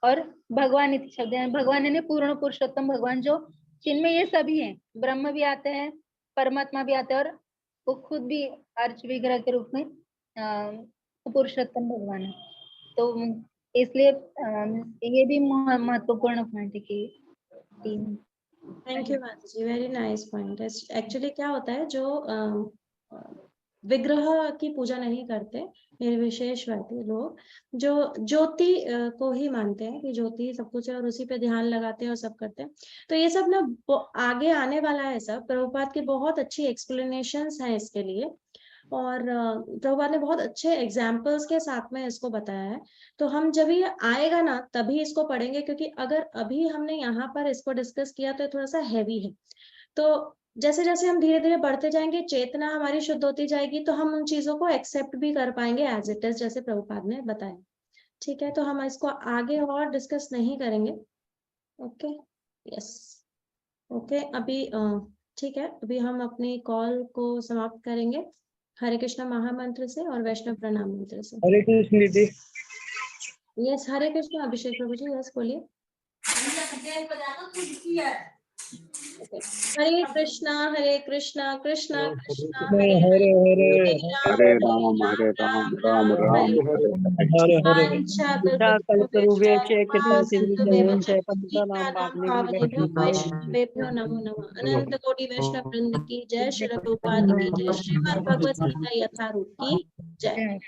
और भगवान इति शब्द है, भगवान यानी पूर्ण पुरुषोत्तम भगवान, जो जिनमें ये सभी है, ब्रह्म भी आते हैं, परमात्मा भी आते हैं, और वो खुद भी अर्च विग्रह के रूप में पुरुषोत्तम भगवान है। तो इसलिए ये भी महत्वपूर्ण पॉइंट है कि थैंक यू माता जी, वेरी नाइस पॉइंट। एक्चुअली क्या होता है, जो विग्रह की पूजा नहीं करते निर्विशेषवादी लोग, जो ज्योति को ही मानते हैं कि ज्योति सब कुछ है और उसी पे ध्यान लगाते हैं और सब करते हैं। तो ये सब ना आगे आने वाला है सब। प्रभुपाद की बहुत अच्छी एक्सप्लेनेशंस हैं इसके लिए, और प्रभुपाद ने बहुत अच्छे एग्जाम्पल्स के साथ में इसको बताया है। तो हम जब ये आएगा ना तभी इसको पढ़ेंगे, क्योंकि अगर अभी हमने यहाँ पर इसको डिस्कस किया तो थोड़ा सा हैवी है। तो जैसे जैसे हम धीरे धीरे बढ़ते जाएंगे, चेतना हमारी शुद्ध होती जाएगी, तो हम उन चीजों को एक्सेप्ट भी कर पाएंगे एज इट इज, जैसे प्रभुपाद ने बताया। ठीक है, तो हम इसको आगे और डिस्कस नहीं करेंगे। Okay, yes, okay. अभी ठीक है, अभी हम अपनी कॉल को समाप्त करेंगे हरे कृष्ण महामंत्र से और वैष्णव प्रणाम मंत्र से। हरे कृष्ण दीदी। यस, हरे कृष्ण अभिषेक प्रभु जी, यस बोलिए। हरे कृष्णा कृष्णा कृष्णा हरे हरे हरे राम राम राम हरे हरे कल्परूपेक्ष कृपा सिंधु से वैष्णवेभ्यो नमो नमः। अनंत कोटि वैष्णव वृंद की जय, श्री प्रभुपाद की जय, श्रीमद् भगवत गीता यथारूप की जय।